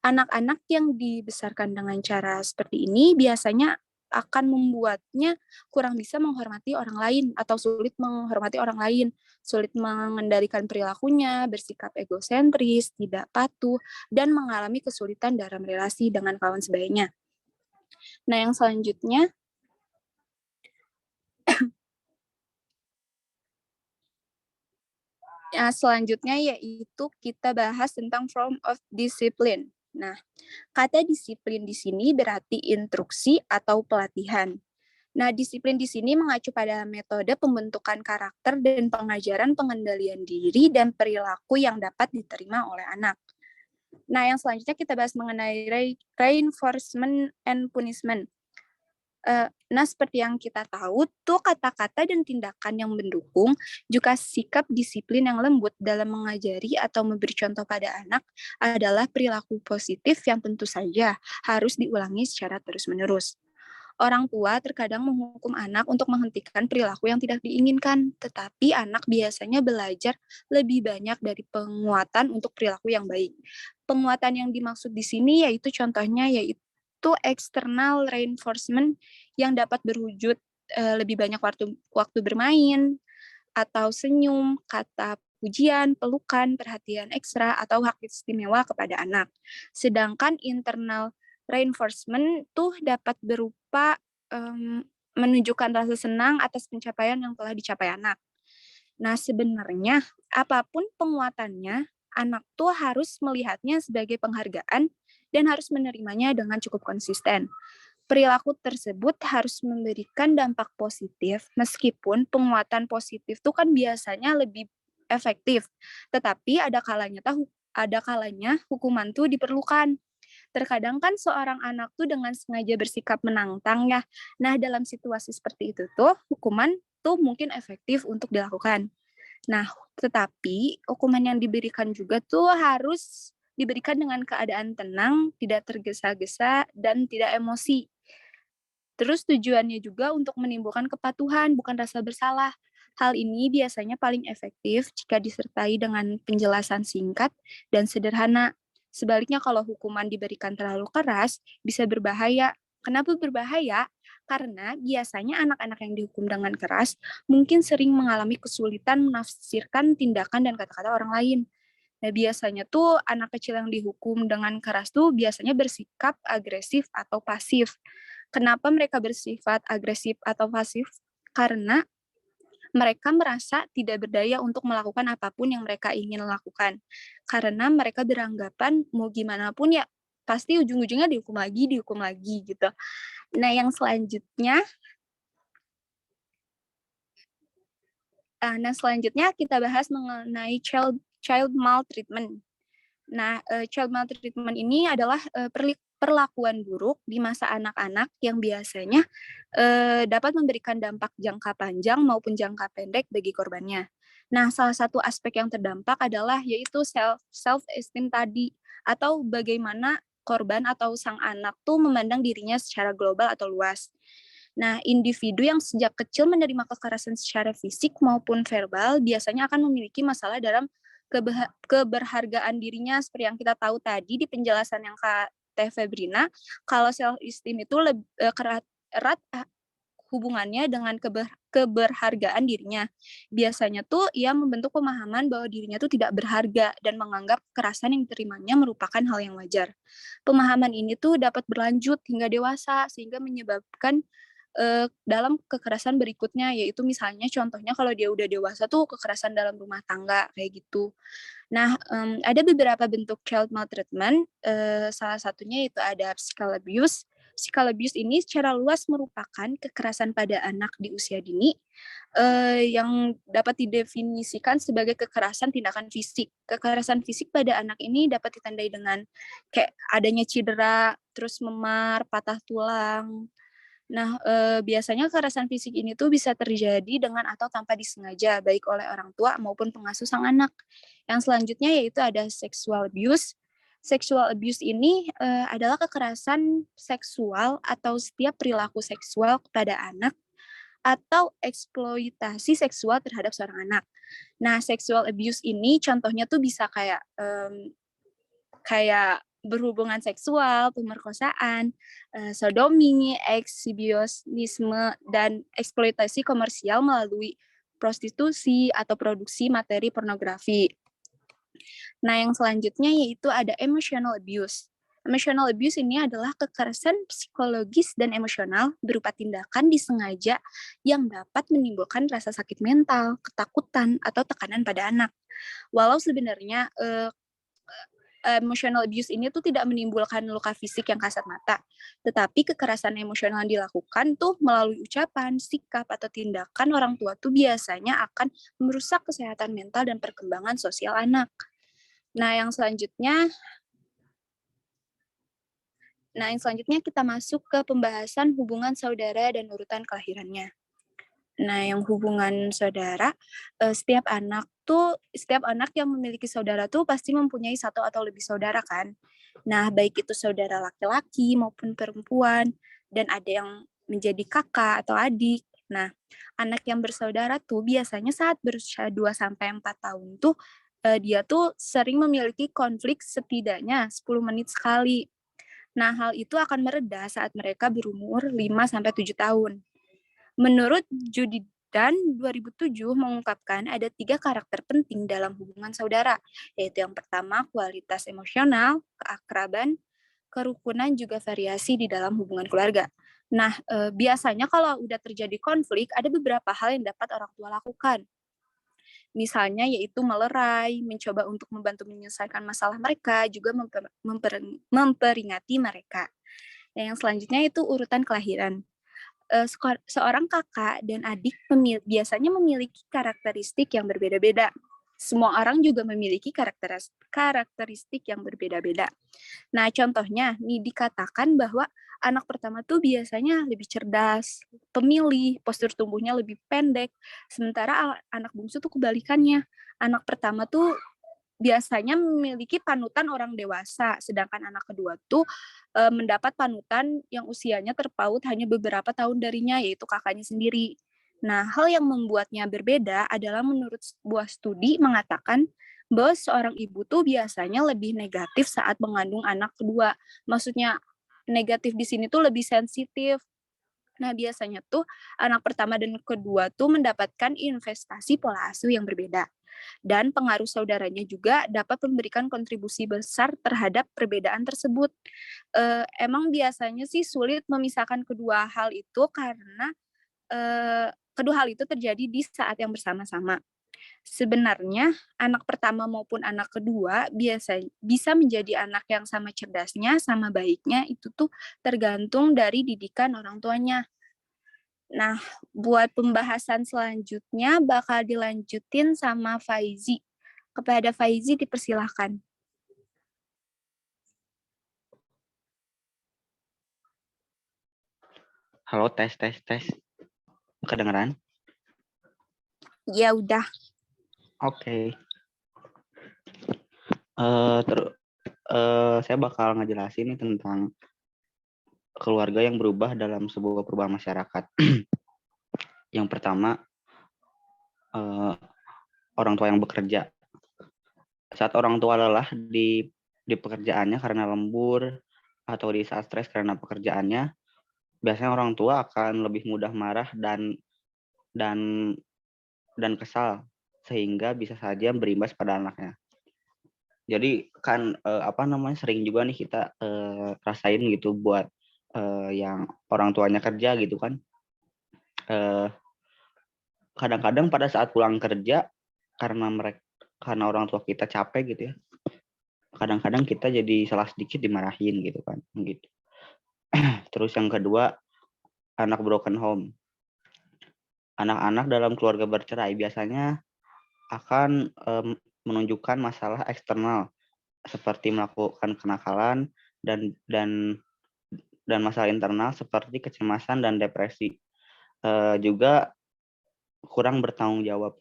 Anak-anak yang dibesarkan dengan cara seperti ini biasanya akan membuatnya kurang bisa menghormati orang lain atau sulit menghormati orang lain, sulit mengendalikan perilakunya, bersikap egosentris, tidak patuh, dan mengalami kesulitan dalam relasi dengan kawan sebayanya. Nah, yang selanjutnya yaitu kita bahas tentang form of discipline. Nah, kata disiplin di sini berarti instruksi atau pelatihan. Nah, disiplin di sini mengacu pada metode pembentukan karakter dan pengajaran pengendalian diri dan perilaku yang dapat diterima oleh anak. Nah, yang selanjutnya kita bahas mengenai reinforcement and punishment. Nah, seperti yang kita tahu, tuh kata-kata dan tindakan yang mendukung, juga sikap disiplin yang lembut dalam mengajari atau memberi contoh pada anak adalah perilaku positif yang tentu saja harus diulangi secara terus-menerus. Orang tua terkadang menghukum anak untuk menghentikan perilaku yang tidak diinginkan, tetapi anak biasanya belajar lebih banyak dari penguatan untuk perilaku yang baik. Penguatan yang dimaksud di sini yaitu external reinforcement yang dapat berwujud lebih banyak waktu bermain, atau senyum, kata pujian, pelukan, perhatian ekstra, atau hak istimewa kepada anak. Sedangkan internal reinforcement tuh dapat berupa menunjukkan rasa senang atas pencapaian yang telah dicapai anak. Nah, sebenarnya apapun penguatannya, anak tuh harus melihatnya sebagai penghargaan dan harus menerimanya dengan cukup konsisten. Perilaku tersebut harus memberikan dampak positif, meskipun penguatan positif itu kan biasanya lebih efektif. Tetapi ada kalanya hukuman tuh diperlukan. Terkadang kan seorang anak tuh dengan sengaja bersikap menantang ya. Nah, dalam situasi seperti itu tuh hukuman tuh mungkin efektif untuk dilakukan. Nah, tetapi hukuman yang diberikan juga tuh harus diberikan dengan keadaan tenang, tidak tergesa-gesa, dan tidak emosi. Terus tujuannya juga untuk menimbulkan kepatuhan, bukan rasa bersalah. Hal ini biasanya paling efektif jika disertai dengan penjelasan singkat dan sederhana. Sebaliknya kalau hukuman diberikan terlalu keras, bisa berbahaya. Kenapa berbahaya? Karena biasanya anak-anak yang dihukum dengan keras mungkin sering mengalami kesulitan menafsirkan tindakan dan kata-kata orang lain. Nah, biasanya tuh anak kecil yang dihukum dengan keras tuh biasanya bersikap agresif atau pasif. Kenapa mereka bersifat agresif atau pasif? Karena mereka merasa tidak berdaya untuk melakukan apapun yang mereka ingin lakukan. Karena mereka beranggapan mau gimana pun ya pasti ujung-ujungnya dihukum lagi gitu. Nah, yang selanjutnya kita bahas mengenai child maltreatment. Nah, child maltreatment ini adalah perlakuan buruk di masa anak-anak yang biasanya dapat memberikan dampak jangka panjang maupun jangka pendek bagi korbannya. Nah, salah satu aspek yang terdampak adalah yaitu self-esteem tadi, atau bagaimana korban atau sang anak tuh memandang dirinya secara global atau luas. Nah, individu yang sejak kecil menerima kekerasan secara fisik maupun verbal biasanya akan memiliki masalah dalam keberhargaan dirinya, seperti yang kita tahu tadi di penjelasan yang Kak Teh Febrina, kalau self esteem itu erat hubungannya dengan keberhargaan dirinya. Biasanya tuh ia membentuk pemahaman bahwa dirinya tuh tidak berharga dan menganggap kekerasan yang diterimanya merupakan hal yang wajar. Pemahaman ini tuh dapat berlanjut hingga dewasa sehingga menyebabkan dalam kekerasan berikutnya, yaitu misalnya contohnya kalau dia udah dewasa tuh kekerasan dalam rumah tangga kayak gitu. Nah, ada beberapa bentuk child maltreatment, salah satunya itu ada physical abuse. Physical abuse ini secara luas merupakan kekerasan pada anak di usia dini, yang dapat didefinisikan sebagai kekerasan tindakan fisik. Kekerasan fisik pada anak ini dapat ditandai dengan kayak adanya cedera, terus memar, patah tulang. Nah, biasanya kekerasan fisik ini tuh bisa terjadi dengan atau tanpa disengaja, baik oleh orang tua maupun pengasuh sang anak. Yang selanjutnya yaitu ada sexual abuse. Sexual abuse ini adalah kekerasan seksual atau setiap perilaku seksual kepada anak atau eksploitasi seksual terhadap seorang anak. Nah, sexual abuse ini contohnya tuh bisa kayak berhubungan seksual, pemerkosaan, sodomi, eksibisionisme, dan eksploitasi komersial melalui prostitusi atau produksi materi pornografi. Nah, yang selanjutnya yaitu ada emotional abuse. Emotional abuse ini adalah kekerasan psikologis dan emosional berupa tindakan disengaja yang dapat menimbulkan rasa sakit mental, ketakutan, atau tekanan pada anak. Walau sebenarnya emotional abuse ini tuh tidak menimbulkan luka fisik yang kasat mata, tetapi kekerasan emosional yang dilakukan tuh melalui ucapan, sikap, atau tindakan orang tua tuh biasanya akan merusak kesehatan mental dan perkembangan sosial anak. Nah, yang selanjutnya kita masuk ke pembahasan hubungan saudara dan urutan kelahirannya. Nah, yang hubungan saudara, setiap anak yang memiliki saudara tuh pasti mempunyai satu atau lebih saudara kan. Nah, baik itu saudara laki-laki maupun perempuan, dan ada yang menjadi kakak atau adik. Nah, anak yang bersaudara tuh biasanya saat berusia 2-4 tahun tuh, dia tuh sering memiliki konflik setidaknya 10 menit sekali. Nah, hal itu akan mereda saat mereka berumur 5-7 tahun. Menurut Judy Dan 2007 mengungkapkan ada 3 karakter penting dalam hubungan saudara, yaitu yang pertama kualitas emosional, keakraban, kerukunan, juga variasi di dalam hubungan keluarga. Nah, biasanya kalau udah terjadi konflik, ada beberapa hal yang dapat orang tua lakukan. Misalnya yaitu melerai, mencoba untuk membantu menyelesaikan masalah mereka, juga memperingati mereka. Dan yang selanjutnya itu urutan kelahiran. Seorang kakak dan adik biasanya memiliki karakteristik yang berbeda-beda. Semua orang juga memiliki karakteristik yang berbeda-beda. Nah, contohnya nih dikatakan bahwa anak pertama tuh biasanya lebih cerdas, pemilih, postur tubuhnya lebih pendek, sementara anak bungsu tuh kebalikannya. Anak pertama tuh biasanya memiliki panutan orang dewasa, sedangkan anak kedua tuh mendapat panutan yang usianya terpaut hanya beberapa tahun darinya, yaitu kakaknya sendiri. Nah, hal yang membuatnya berbeda adalah menurut sebuah studi mengatakan bahwa seorang ibu tuh biasanya lebih negatif saat mengandung anak kedua. Maksudnya negatif di sini tuh lebih sensitif. Nah, biasanya tuh anak pertama dan kedua tuh mendapatkan investasi pola asuh yang berbeda. Dan pengaruh saudaranya juga dapat memberikan kontribusi besar terhadap perbedaan tersebut. Emang biasanya sih sulit memisahkan kedua hal itu karena kedua hal itu terjadi di saat yang bersama-sama. Sebenarnya anak pertama maupun anak kedua bisa menjadi anak yang sama cerdasnya, sama baiknya itu tuh tergantung dari didikan orang tuanya. Nah, buat pembahasan selanjutnya bakal dilanjutin sama Faizi. Kepada Faizi dipersilahkan. Halo, tes. Kedengeran? Ya udah. Oke. Saya bakal ngejelasin nih tentang keluarga yang berubah dalam sebuah perubahan masyarakat. Yang pertama, orang tua yang bekerja. Saat orang tua lelah di pekerjaannya karena lembur atau di saat stres karena pekerjaannya, biasanya orang tua akan lebih mudah marah dan kesal sehingga bisa saja berimbas pada anaknya. Jadi kan sering juga nih kita rasain gitu buat yang orang tuanya kerja gitu kan. Kadang-kadang pada saat pulang kerja karena orang tua kita capek gitu ya. Kadang-kadang kita jadi salah sedikit dimarahin gitu kan gitu. Terus yang kedua, anak broken home. Anak-anak dalam keluarga bercerai biasanya akan menunjukkan masalah eksternal seperti melakukan kenakalan dan masalah internal seperti kecemasan dan depresi. Juga kurang bertanggung jawab.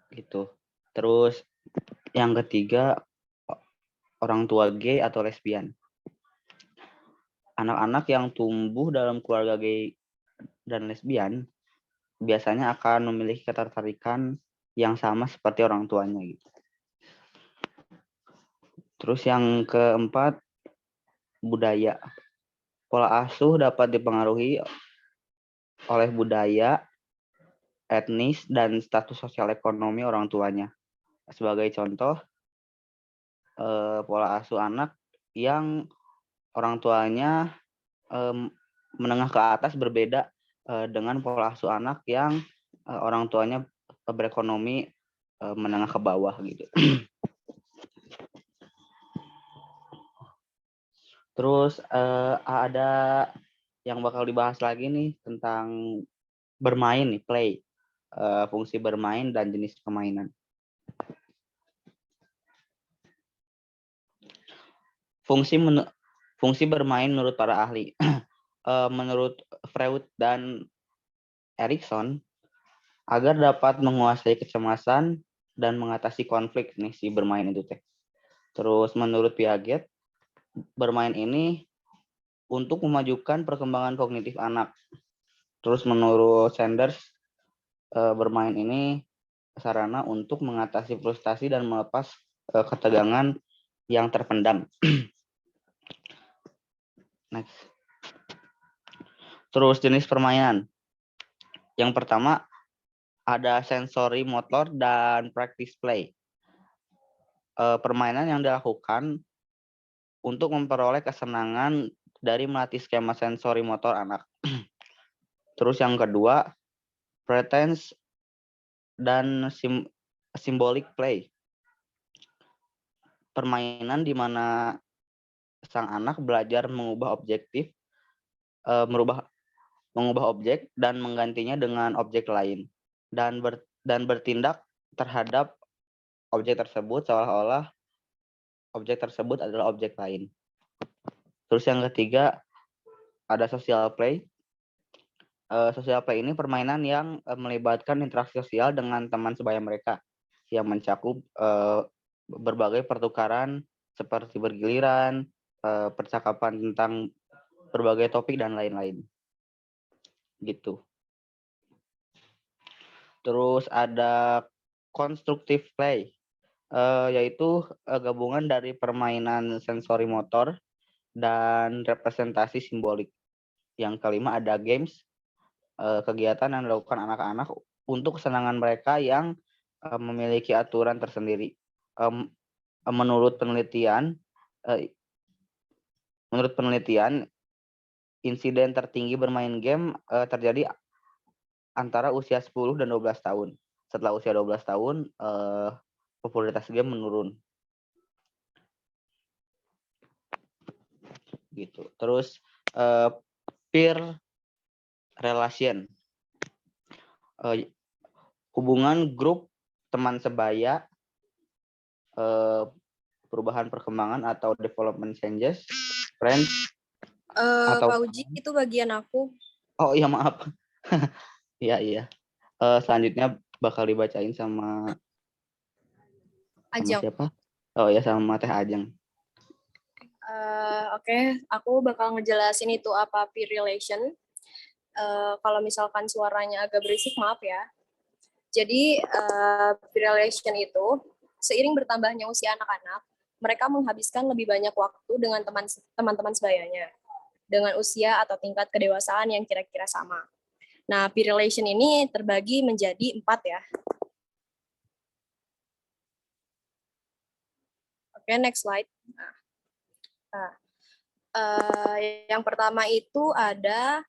Gitu. Terus yang ketiga, orang tua gay atau lesbian. Anak-anak yang tumbuh dalam keluarga gay dan lesbian biasanya akan memiliki ketertarikan yang sama seperti orang tuanya gitu. Terus yang keempat, budaya. Pola asuh dapat dipengaruhi oleh budaya, etnis, dan status sosial ekonomi orang tuanya. Sebagai contoh, pola asuh anak yang orang tuanya menengah ke atas berbeda dengan pola asuh anak yang orang tuanya berekonomi menengah ke bawah gitu. Terus ada yang bakal dibahas lagi nih tentang bermain nih, play. Fungsi bermain dan jenis permainan. Fungsi bermain menurut para ahli. Menurut Freud dan Erikson, agar dapat menguasai kecemasan dan mengatasi konflik nih si bermain itu teh. Terus menurut Piaget, bermain ini untuk memajukan perkembangan kognitif anak. Terus menurut Sanders, bermain ini sarana untuk mengatasi frustasi dan melepas ketegangan yang terpendam. Next. Terus jenis permainan. Yang pertama ada sensori motor dan practice play. Permainan yang dilakukan untuk memperoleh kesenangan dari melatih skema sensori motor anak. Terus yang kedua, pretense dan symbolic play. Permainan di mana sang anak belajar mengubah objek dan menggantinya dengan objek lain dan bertindak terhadap objek tersebut seolah-olah objek tersebut adalah objek lain. Terus yang ketiga ada social play. Social play ini permainan yang melibatkan interaksi sosial dengan teman sebaya mereka yang mencakup berbagai pertukaran seperti bergiliran, percakapan tentang berbagai topik dan lain-lain. Gitu. Terus ada constructive play, yaitu gabungan dari permainan sensori motor dan representasi simbolik. Yang kelima ada games, kegiatan yang dilakukan anak-anak untuk kesenangan mereka yang memiliki aturan tersendiri. Menurut penelitian, insiden tertinggi bermain game terjadi antara usia 10 dan 12 tahun. Setelah usia 12 tahun, popularitas game menurun. Gitu. Terus peer relation. Hubungan grup teman sebaya, perubahan perkembangan atau development changes, friends, atau Pak Uji, itu bagian aku. oh iya maaf. Iya. Selanjutnya bakal dibacain sama Ajeng. siapa? Oh ya, sama Teh Ajeng. Oke, aku bakal ngejelasin itu apa peer relation. Kalau misalkan suaranya agak berisik, maaf ya. Jadi peer relation itu seiring bertambahnya usia anak-anak, mereka menghabiskan lebih banyak waktu dengan teman-teman sebayanya dengan usia atau tingkat kedewasaan yang kira-kira sama. Nah, peer relation ini terbagi menjadi 4 ya. Oke, next slide. Yang pertama itu ada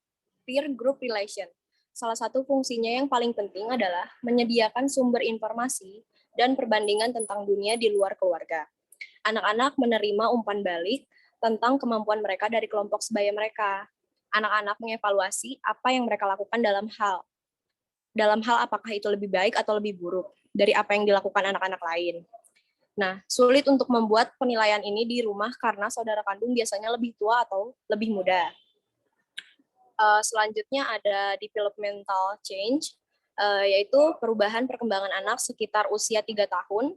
peer group relation. Salah satu fungsinya yang paling penting adalah menyediakan sumber informasi dan perbandingan tentang dunia di luar keluarga. Anak-anak menerima umpan balik tentang kemampuan mereka dari kelompok sebaya mereka. Anak-anak mengevaluasi apa yang mereka lakukan dalam hal apakah itu lebih baik atau lebih buruk dari apa yang dilakukan anak-anak lain. Nah, sulit untuk membuat penilaian ini di rumah karena saudara kandung biasanya lebih tua atau lebih muda. Selanjutnya ada developmental change, yaitu perubahan perkembangan anak sekitar usia 3 tahun.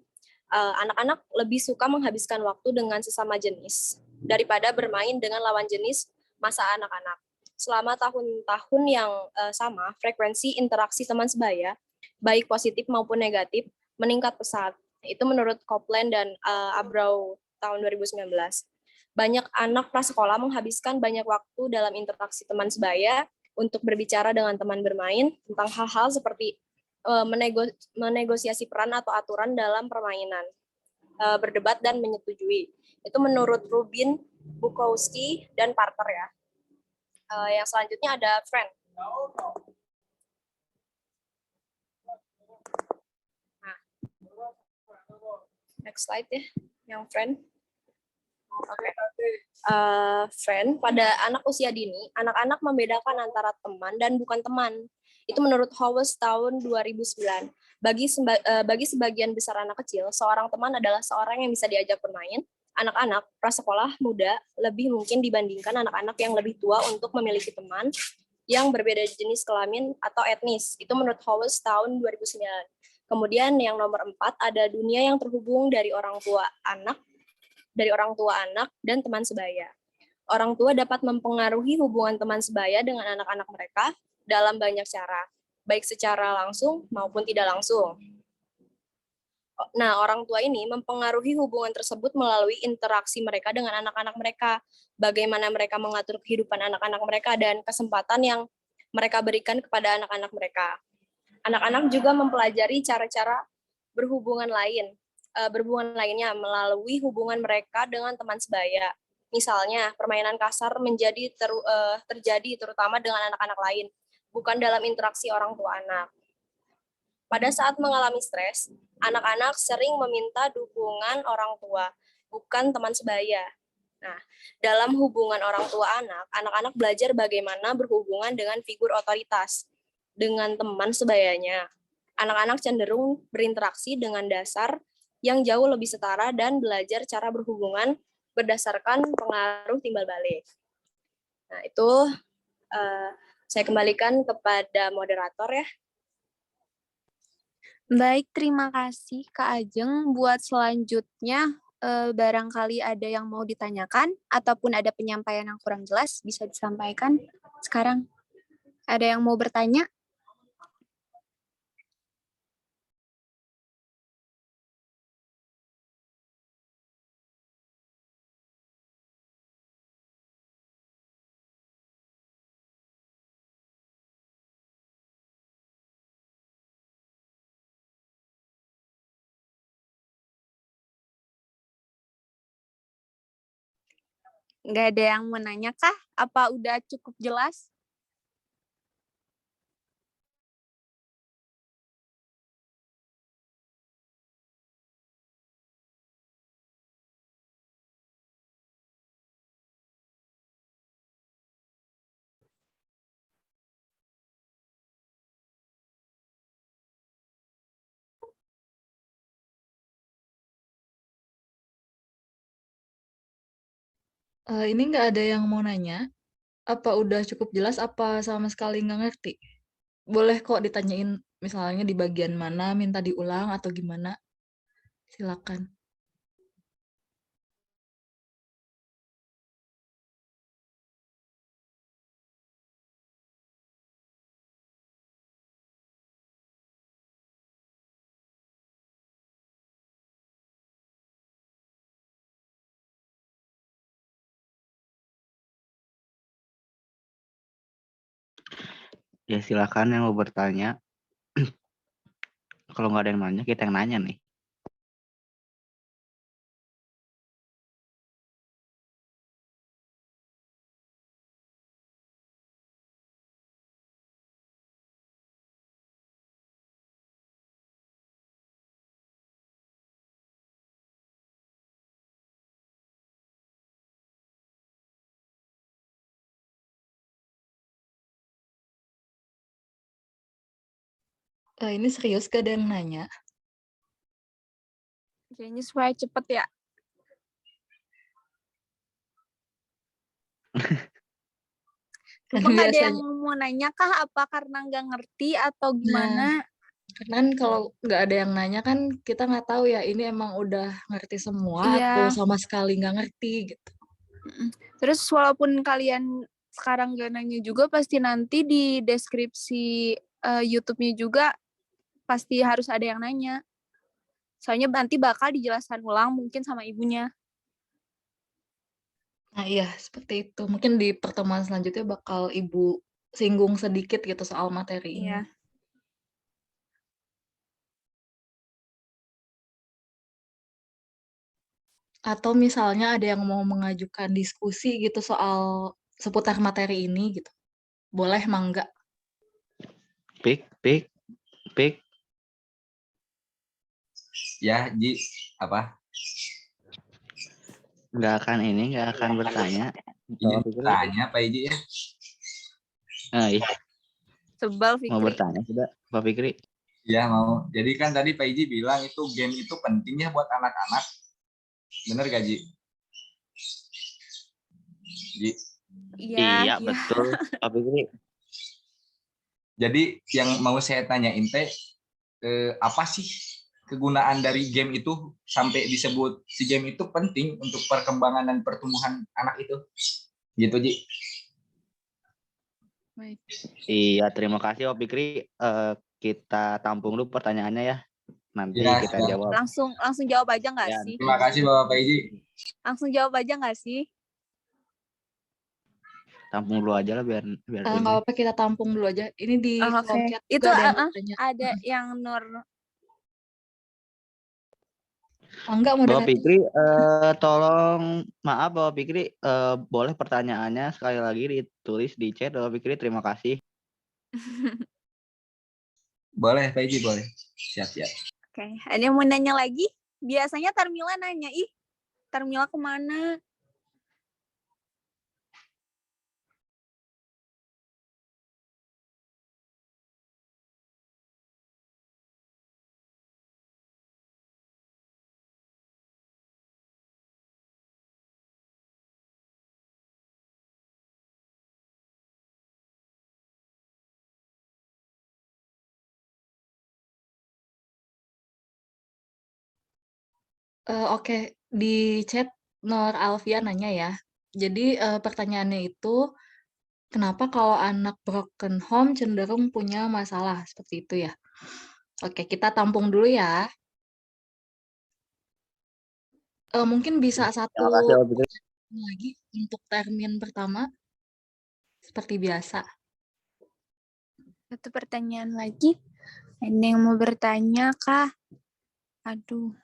Anak-anak lebih suka menghabiskan waktu dengan sesama jenis daripada bermain dengan lawan jenis masa anak-anak. Selama tahun-tahun yang sama, frekuensi interaksi teman sebaya, baik positif maupun negatif, meningkat pesat. Itu menurut Copeland dan Abreu tahun 2019. Banyak anak prasekolah menghabiskan banyak waktu dalam interaksi teman sebaya untuk berbicara dengan teman bermain tentang hal-hal seperti menegosiasi peran atau aturan dalam permainan, berdebat dan menyetujui. Itu menurut Rubin, Bukowski, dan Parker ya. Yang selanjutnya ada friend. Nah, next slide ya, yang friend. Oke. Friend, pada anak usia dini, anak-anak membedakan antara teman dan bukan teman. Itu menurut Howes tahun 2009. Bagi sebagian besar anak kecil, seorang teman adalah seorang yang bisa diajak bermain. Anak-anak prasekolah muda lebih mungkin dibandingkan anak-anak yang lebih tua untuk memiliki teman yang berbeda jenis kelamin atau etnis. Itu menurut Howes tahun 2009. Kemudian yang nomor 4 ada dunia yang terhubung dari orang tua anak dan teman sebaya. Orang tua dapat mempengaruhi hubungan teman sebaya dengan anak-anak mereka dalam banyak cara, baik secara langsung maupun tidak langsung. Nah, orang tua ini mempengaruhi hubungan tersebut melalui interaksi mereka dengan anak-anak mereka, bagaimana mereka mengatur kehidupan anak-anak mereka, dan kesempatan yang mereka berikan kepada anak-anak mereka. Anak-anak juga mempelajari cara-cara berhubungan lainnya melalui hubungan mereka dengan teman sebaya. Misalnya, permainan kasar terjadi terutama dengan anak-anak lain, bukan dalam interaksi orang tua anak. Pada saat mengalami stres, anak-anak sering meminta dukungan orang tua, bukan teman sebaya. Nah, dalam hubungan orang tua anak, anak-anak belajar bagaimana berhubungan dengan figur otoritas, dengan teman sebayanya. Anak-anak cenderung berinteraksi dengan dasar yang jauh lebih setara dan belajar cara berhubungan berdasarkan pengaruh timbal balik. Nah, itu saya kembalikan kepada moderator ya. Baik, terima kasih Kak Ajeng. Buat selanjutnya, barangkali ada yang mau ditanyakan ataupun ada penyampaian yang kurang jelas, bisa disampaikan sekarang. Ada yang mau bertanya? Nggak ada yang mau nanya kah? Apa udah cukup jelas? Ini nggak ada yang mau nanya. Apa udah cukup jelas? Apa sama sekali nggak ngerti? Boleh kok ditanyain misalnya di bagian mana, minta diulang atau gimana. Silakan. Ya silakan yang mau bertanya. Kalau nggak ada yang nanya, kita yang nanya nih. Ini serius gak ada yang nanya? Kayaknya supaya cepet ya. Kan Lupa nggak ada yang biasanya. mau nanya kah? Apa karena nggak ngerti atau Nah, gimana? karena kan kalau nggak ada yang nanya kan kita nggak tahu ya ini emang udah ngerti semua atau Iya. sama sekali nggak ngerti gitu. Terus walaupun kalian sekarang gak nanya juga, pasti nanti di deskripsi YouTube-nya juga pasti harus ada yang nanya. Soalnya nanti bakal dijelaskan ulang mungkin sama ibunya. Nah iya, seperti itu. Mungkin di pertemuan selanjutnya bakal Ibu singgung sedikit gitu soal materi ini. Iya. Atau misalnya ada yang mau mengajukan diskusi gitu soal seputar materi ini gitu. Boleh, mangga. Pik. Ya, Ji, apa? Nggak akan bertanya. Izin tanya, Pak Iji ya. Iya. Sebal Mau Fikri. bertanya sudah, Pak Fikri? Ya, mau. Jadi kan tadi Pak Iji bilang itu game itu pentingnya buat anak-anak. Bener gak, Ji? Ji. Iya, betul, Pak Fikri. Jadi yang mau saya tanyain teh, apa sih kegunaan dari game itu sampai disebut si game itu penting untuk perkembangan dan pertumbuhan anak itu? Gitu, Ji. Iya, terima kasih Pak Fikri. Kita tampung dulu pertanyaannya ya. Nanti Ya, kita sudah. jawab. Langsung jawab aja nggak Ya, sih? Terima kasih Bapak Pak Iji. Langsung jawab aja nggak sih? tampung dulu aja lah biar Nggak ini. apa-apa, kita tampung dulu aja. Ini di kolom chat juga Itu ada yang bertanya. ada yang Nur. Enggak, Bapak moderator. Fikri, tolong maaf Bapak Fikri, boleh pertanyaannya sekali lagi ditulis di chat Bapak Fikri, terima kasih. Boleh Pak Iji, boleh. Siap-siap. Oke, ada yang mau nanya lagi? Biasanya Tarmila nanya, ih Tarmila kemana? Oke, di chat Nur Alfia nanya ya. Jadi pertanyaannya itu, kenapa kalau anak broken home cenderung punya masalah seperti itu ya? Oke, kita tampung dulu ya. Mungkin bisa satu Terima kasih Bapak Fikri. lagi untuk termin pertama, seperti biasa. Satu pertanyaan lagi. Ada yang mau bertanya kah? Aduh.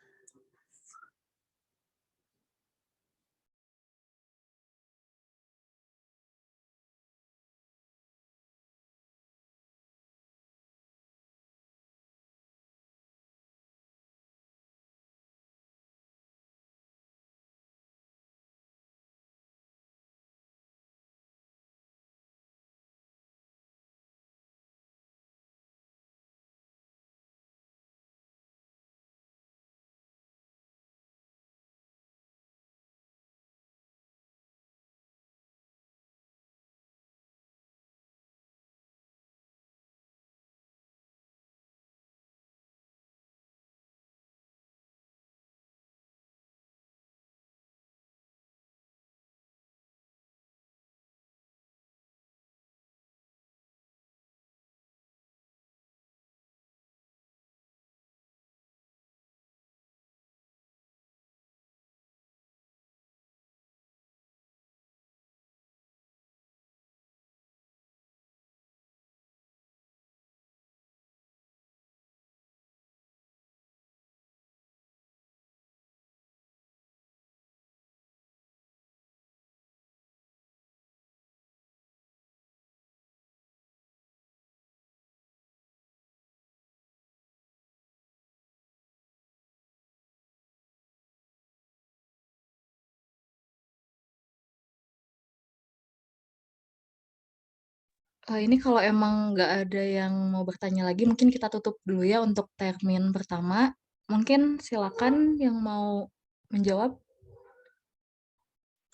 Ini kalau emang nggak ada yang mau bertanya lagi, mungkin kita tutup dulu ya untuk termin pertama. Mungkin silakan yang mau menjawab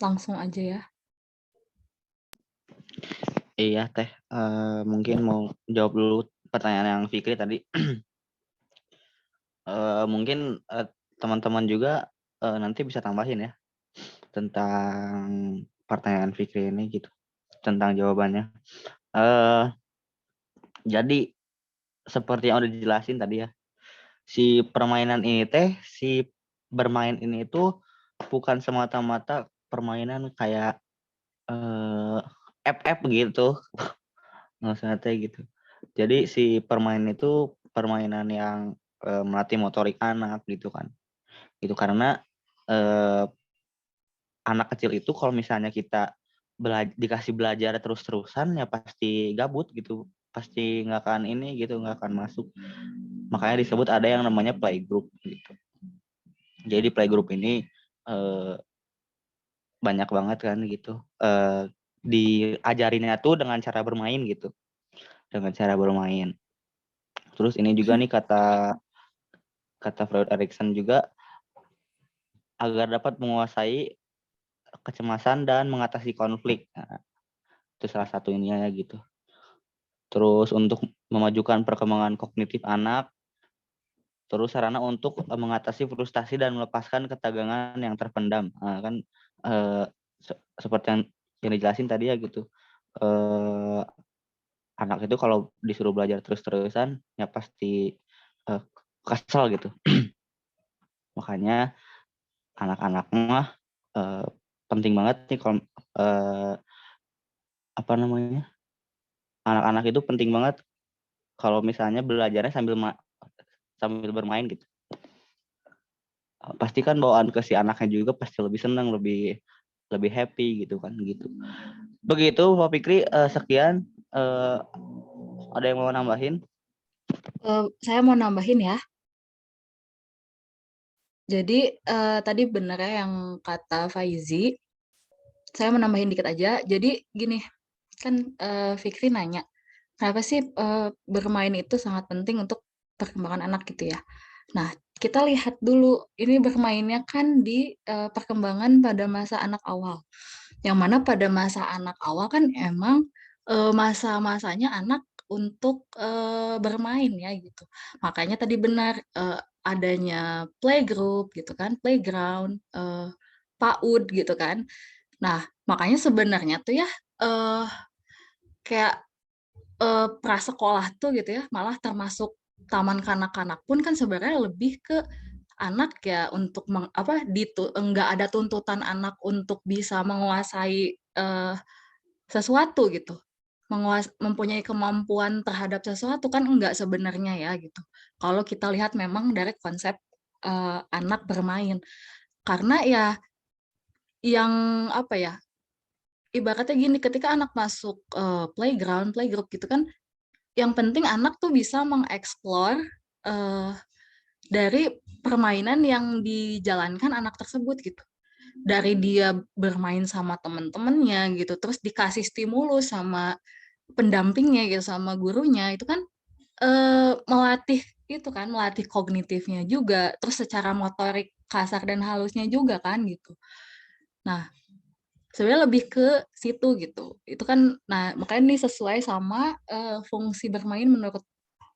langsung aja ya. Iya Teh, mungkin mau jawab dulu pertanyaan yang Fikri tadi. Mungkin teman-teman juga nanti bisa tambahin ya tentang pertanyaan Fikri ini gitu, tentang jawabannya. Jadi seperti yang udah dijelasin tadi ya, si permainan ini si bermain ini itu bukan semata-mata permainan kayak FF gitu, maksudnya gitu. Jadi si permainan itu permainan yang melatih motorik anak gitu kan. Itu karena anak kecil itu kalau misalnya kita dikasih belajar terus-terusan ya pasti gabut gitu, pasti nggak akan ini gitu, nggak akan masuk. Makanya disebut ada yang namanya playgroup gitu. Jadi playgroup ini banyak banget kan gitu. Diajarinnya tuh dengan cara bermain gitu, dengan cara bermain. Terus ini juga nih kata Freud Erikson juga, agar dapat menguasai kecemasan dan mengatasi konflik. Nah, itu salah satu ininya gitu. Terus untuk memajukan perkembangan kognitif anak, terus sarana untuk mengatasi frustasi dan melepaskan ketegangan yang terpendam. Nah, kan seperti yang dijelasin tadi ya gitu. Anak itu kalau disuruh belajar terus-terusan ya pasti kesel gitu. Makanya anak-anak mah penting banget nih kalau apa namanya, anak-anak itu penting banget kalau misalnya belajarnya sambil bermain gitu. Pasti kan bawaan ke si anaknya juga pasti lebih senang, lebih happy gitu kan gitu. Begitu Pak Fikri, sekian. Ada yang mau nambahin? Saya mau nambahin ya. Jadi tadi benar ya yang kata Faizi. Saya mau nambahin dikit aja. Jadi gini, kan Fikri nanya, kenapa sih bermain itu sangat penting untuk perkembangan anak gitu ya. Nah, kita lihat dulu, ini bermainnya kan di perkembangan pada masa anak awal. Yang mana pada masa anak awal kan emang masa-masanya anak untuk bermain ya gitu. Makanya tadi benar adanya playgroup gitu kan, playground, PAUD gitu kan. Nah, makanya sebenarnya tuh ya kayak prasekolah tuh gitu ya, malah termasuk taman kanak-kanak pun kan sebenarnya lebih ke anak ya untuk enggak ada tuntutan anak untuk bisa menguasai sesuatu gitu. Mempunyai kemampuan terhadap sesuatu kan enggak sebenarnya ya gitu. Kalau kita lihat memang dari konsep anak bermain. Karena ya yang apa ya, ibaratnya gini, ketika anak masuk playground, playgroup gitu kan, yang penting anak tuh bisa mengeksplor dari permainan yang dijalankan anak tersebut gitu. Dari dia bermain sama temen-temennya gitu, terus dikasih stimulus sama pendampingnya gitu, sama gurunya, itu kan melatih itu kan, melatih kognitifnya juga, terus secara motorik kasar dan halusnya juga kan gitu. Nah, sebenarnya lebih ke situ gitu. Itu kan, nah makanya ini sesuai sama fungsi bermain menurut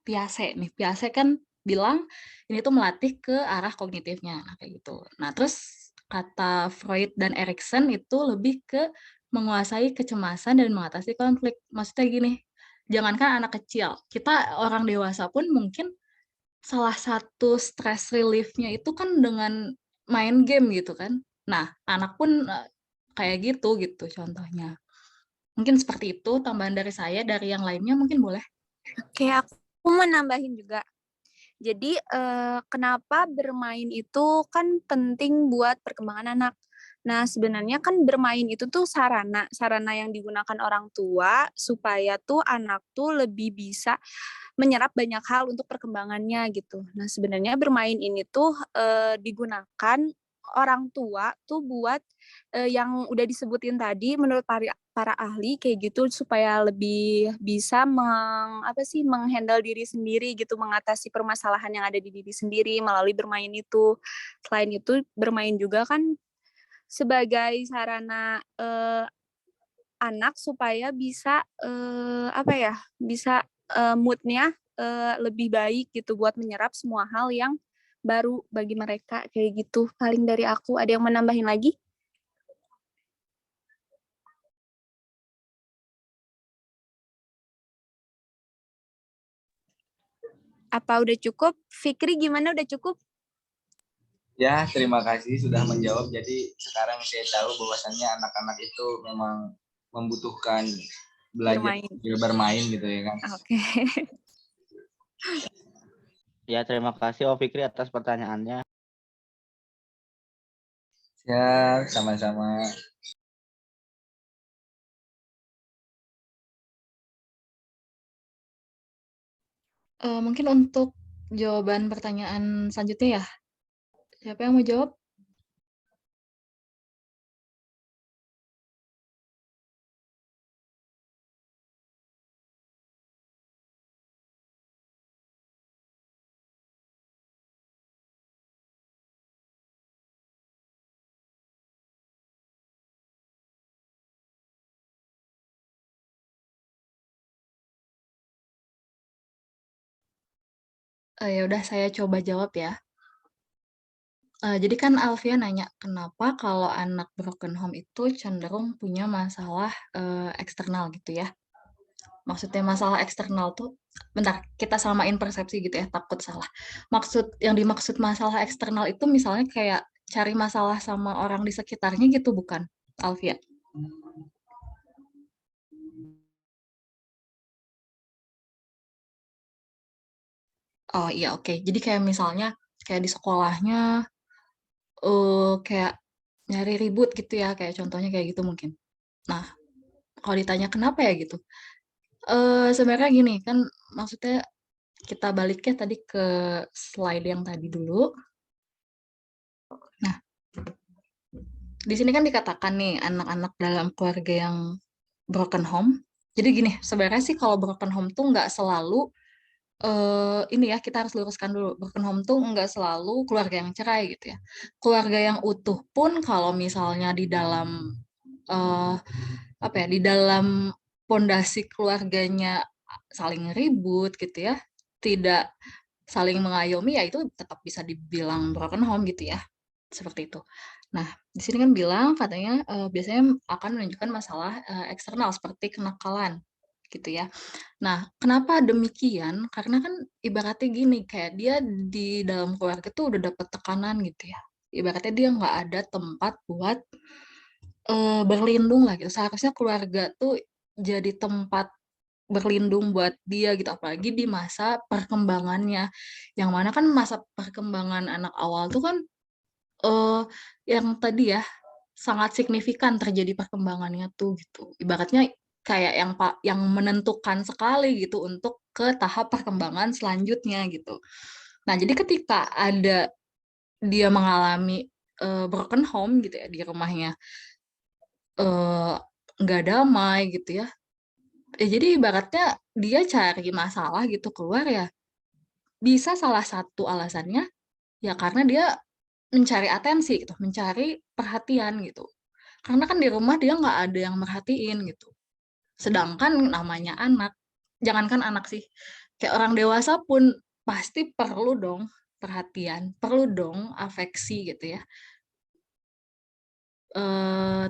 Piaget nih. Piaget kan bilang ini tuh melatih ke arah kognitifnya, nah, kayak gitu. Nah terus kata Freud dan Erikson itu lebih ke menguasai kecemasan dan mengatasi konflik. Maksudnya gini, jangankan anak kecil, kita orang dewasa pun mungkin salah satu stress relief-nya itu kan dengan main game gitu kan. Nah, anak pun kayak gitu contohnya. Mungkin seperti itu tambahan dari saya, dari yang lainnya mungkin boleh. Oke, aku mau nambahin juga. Jadi, kenapa bermain itu kan penting buat perkembangan anak. Nah, sebenarnya kan bermain itu tuh sarana yang digunakan orang tua supaya tuh anak tuh lebih bisa menyerap banyak hal untuk perkembangannya gitu. Nah, sebenarnya bermain ini tuh digunakan orang tua tuh buat yang udah disebutin tadi menurut para ahli kayak gitu supaya lebih bisa menghandle diri sendiri gitu, mengatasi permasalahan yang ada di diri sendiri melalui bermain itu. Selain itu bermain juga kan sebagai sarana anak supaya bisa mood-nya lebih baik gitu buat menyerap semua hal yang baru bagi mereka kayak gitu. Paling dari aku, ada yang mau nambahin lagi? Apa udah cukup? Fikri gimana, udah cukup? Ya, terima kasih sudah menjawab. Jadi sekarang saya tahu bahwasannya anak-anak itu memang membutuhkan belajar bermain gitu ya kan. Oke. Ya, terima kasih Fikri atas pertanyaannya. Ya, sama-sama. Mungkin untuk jawaban pertanyaan selanjutnya ya. Siapa yang mau jawab? Ya udah saya coba jawab ya. Jadi kan Alfia nanya, kenapa kalau anak broken home itu cenderung punya masalah eksternal gitu ya? Maksudnya masalah eksternal tuh, bentar, kita samain persepsi gitu ya, takut salah. Yang dimaksud masalah eksternal itu misalnya kayak cari masalah sama orang di sekitarnya gitu, bukan, Alfia? Oh iya, oke. Jadi kayak misalnya kayak di sekolahnya kayak nyari ribut gitu ya, kayak contohnya kayak gitu mungkin. Nah, kalau ditanya kenapa ya gitu, sebenarnya gini kan, maksudnya kita baliknya tadi ke slide yang tadi dulu. Nah, di sini kan dikatakan nih anak-anak dalam keluarga yang broken home. Jadi gini, sebenarnya sih kalau broken home tuh nggak selalu ini ya, kita harus luruskan dulu. Broken home tuh nggak selalu keluarga yang cerai gitu ya. Keluarga yang utuh pun kalau misalnya di dalam di dalam pondasi keluarganya saling ribut gitu ya, tidak saling mengayomi, ya itu tetap bisa dibilang broken home gitu ya. Seperti itu. Nah, di sini kan bilang katanya biasanya akan menunjukkan masalah eksternal seperti kenakalan gitu ya. Nah, kenapa demikian? Karena kan ibaratnya gini, kayak dia di dalam keluarga tuh udah dapet tekanan gitu ya. Ibaratnya dia nggak ada tempat buat berlindung lah gitu. Seharusnya keluarga tuh jadi tempat berlindung buat dia gitu, apalagi di masa perkembangannya. Yang mana kan masa perkembangan anak awal tuh kan yang tadi ya, sangat signifikan terjadi perkembangannya tuh gitu. Ibaratnya kayak yang menentukan sekali gitu untuk ke tahap perkembangan selanjutnya gitu. Nah, jadi ketika ada dia mengalami broken home gitu ya di rumahnya, nggak damai gitu ya. Jadi ibaratnya dia cari masalah gitu keluar ya, bisa salah satu alasannya ya karena dia mencari atensi gitu, mencari perhatian gitu. Karena kan di rumah dia nggak ada yang merhatiin gitu. Sedangkan namanya anak, jangankan anak sih, kayak orang dewasa pun pasti perlu dong perhatian, perlu dong afeksi gitu ya.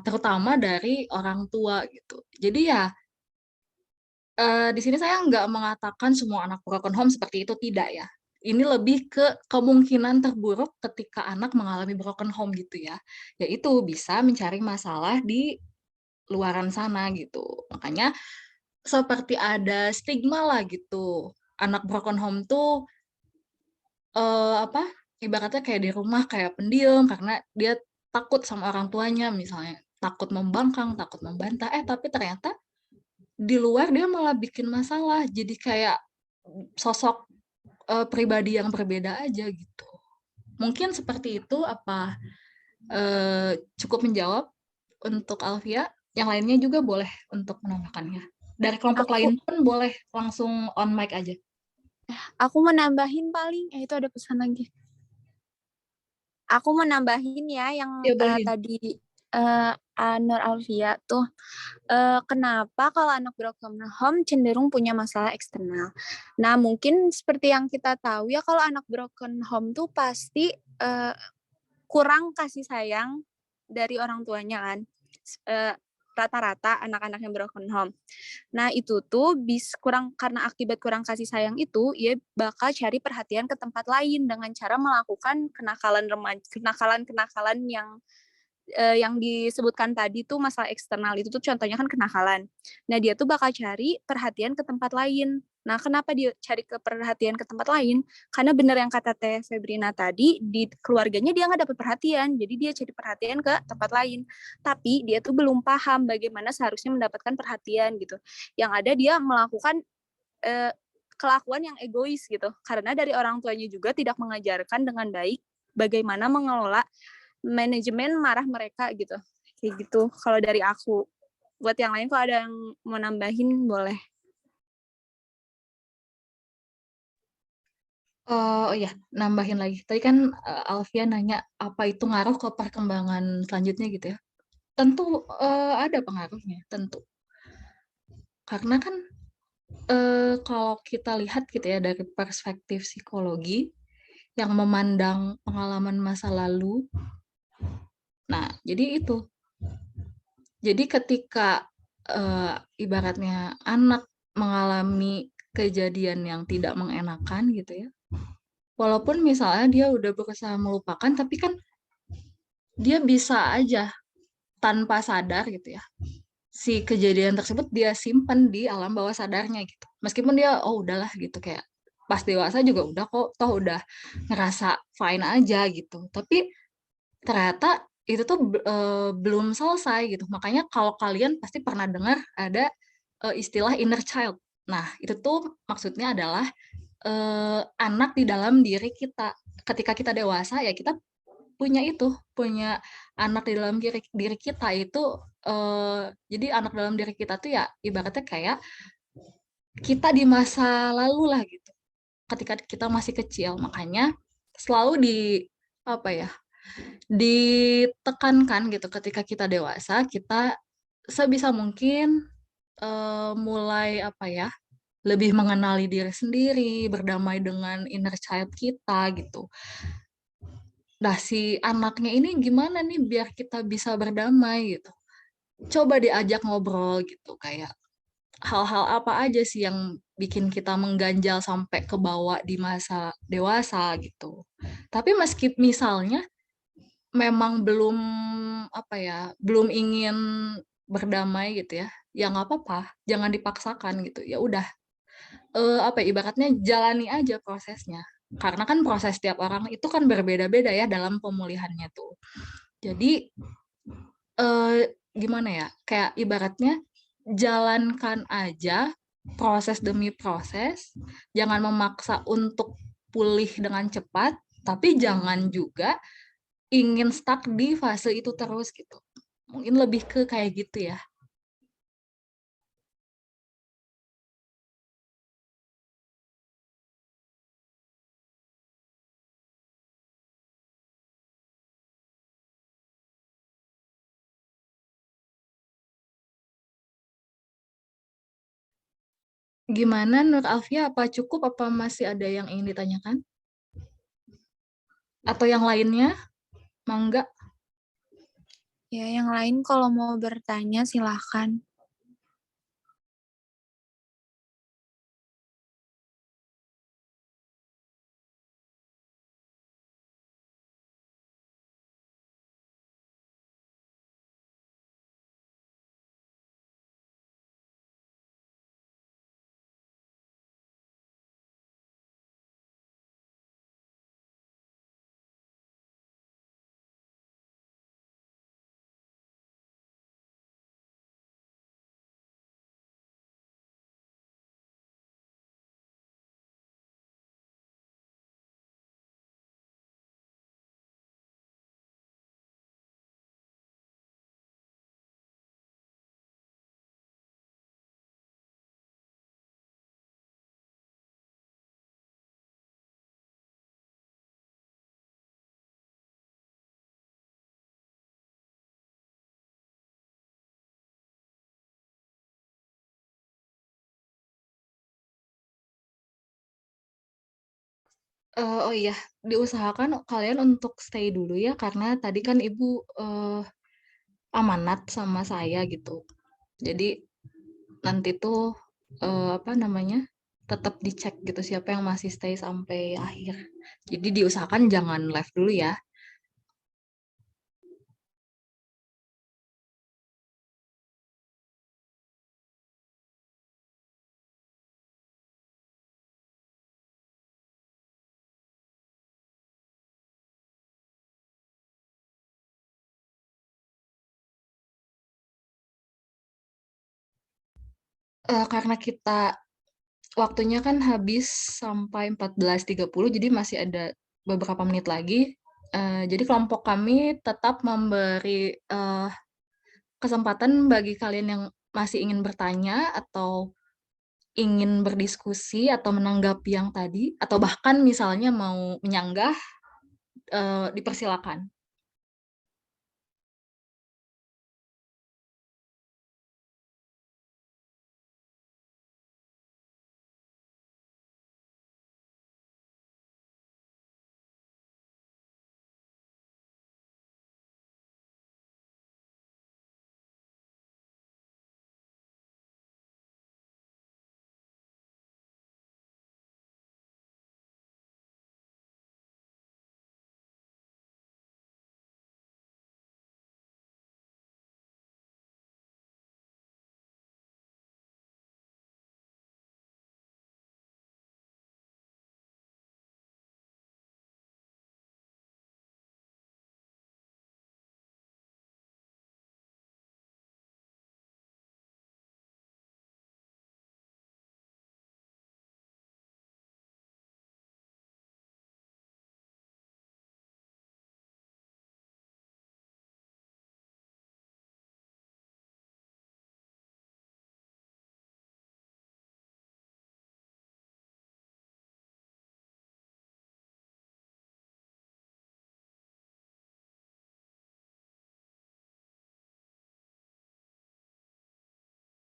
Terutama dari orang tua gitu. Jadi ya di sini saya nggak mengatakan semua anak broken home seperti itu, tidak ya. Ini lebih ke kemungkinan terburuk ketika anak mengalami broken home gitu ya. Yaitu bisa mencari masalah di luaran sana gitu. Makanya seperti ada stigma lah gitu. Anak broken home tuh ibaratnya kayak di rumah kayak pendiam karena dia takut sama orang tuanya misalnya, takut membangkang, takut membantah. Tapi ternyata di luar dia malah bikin masalah. Jadi kayak sosok pribadi yang berbeda aja gitu. Mungkin seperti itu, apa cukup menjawab untuk Alfia? Yang lainnya juga boleh untuk menambahkannya. Dari kelompok Aku lain pun boleh langsung on mic aja. aku mau nambahin paling, itu ada pesan lagi. Aku mau nambahin ya yang Ya, bolehin. tadi Nur Alfia tuh, kenapa kalau anak broken home cenderung punya masalah eksternal. Nah, mungkin seperti yang kita tahu ya, kalau anak broken home tuh pasti kurang kasih sayang dari orang tuanya kan. Rata-rata anak-anak yang broken home. Nah, itu tuh karena akibat kurang kasih sayang itu, ia bakal cari perhatian ke tempat lain dengan cara melakukan kenakalan-kenakalan yang disebutkan tadi tuh masalah eksternal itu tuh contohnya kan kenakalan. Nah, dia tuh bakal cari perhatian ke tempat lain. Nah, kenapa dia cari perhatian ke tempat lain? Karena benar yang kata Teh Febrina tadi, di keluarganya dia nggak dapat perhatian, jadi dia cari perhatian ke tempat lain. Tapi dia tuh belum paham bagaimana seharusnya mendapatkan perhatian gitu. Yang ada dia melakukan kelakuan yang egois gitu. Karena dari orang tuanya juga tidak mengajarkan dengan baik bagaimana mengelola manajemen marah mereka gitu. Kayak gitu kalau dari aku. Buat yang lain kalau ada yang mau nambahin boleh. Oh iya, nambahin lagi. Tadi kan Alfia nanya apa itu ngaruh ke perkembangan selanjutnya gitu ya. Tentu ada pengaruhnya, tentu. Karena kan kalau kita lihat gitu ya dari perspektif psikologi yang memandang pengalaman masa lalu. Nah, jadi itu. Jadi ketika ibaratnya anak mengalami kejadian yang tidak mengenakan gitu ya. Walaupun misalnya dia udah berusaha melupakan, tapi kan dia bisa aja tanpa sadar gitu ya. Si kejadian tersebut dia simpan di alam bawah sadarnya gitu. Meskipun dia oh udahlah gitu kayak pas dewasa juga udah kok toh udah ngerasa fine aja gitu. Tapi ternyata itu tuh belum selesai gitu. Makanya kalau kalian pasti pernah dengar ada istilah inner child. Nah, itu tuh maksudnya adalah anak di dalam diri kita. Ketika kita dewasa ya kita punya anak di dalam diri kita itu jadi anak dalam diri kita tuh ya ibaratnya kayak kita di masa lalu lah gitu. Ketika kita masih kecil, makanya selalu apa ya? Ditekankan gitu ketika kita dewasa, kita sebisa mungkin mulai apa ya? Lebih mengenali diri sendiri, berdamai dengan inner child kita gitu. Nah, si anaknya ini gimana nih biar kita bisa berdamai gitu. Coba diajak ngobrol gitu, kayak hal-hal apa aja sih yang bikin kita mengganjal sampai ke bawah di masa dewasa gitu. Tapi meski misalnya memang belum apa ya, belum ingin berdamai gitu ya, ya nggak apa-apa, jangan dipaksakan gitu. Ya udah, apa ya, ibaratnya jalani aja prosesnya. Karena kan proses tiap orang itu kan berbeda-beda ya dalam pemulihannya tuh. Jadi gimana ya? Kayak ibaratnya jalankan aja proses demi proses, jangan memaksa untuk pulih dengan cepat, tapi jangan juga ingin stuck di fase itu terus gitu. Mungkin lebih ke kayak gitu ya. Gimana Nur Alfia, apa cukup apa masih ada yang ingin ditanyakan? Atau yang lainnya? Mangga. Ya, yang lain kalau mau bertanya silahkan. Oh iya, diusahakan kalian untuk stay dulu ya, karena tadi kan Ibu, amanat sama saya gitu. Jadi nanti tuh, apa namanya, tetap dicek gitu siapa yang masih stay sampai akhir. Jadi diusahakan jangan live dulu ya. Karena kita waktunya kan habis sampai 14.30, jadi masih ada beberapa menit lagi. Jadi kelompok kami tetap memberi kesempatan bagi kalian yang masih ingin bertanya atau ingin berdiskusi atau menanggapi yang tadi, atau bahkan misalnya mau menyanggah, dipersilakan.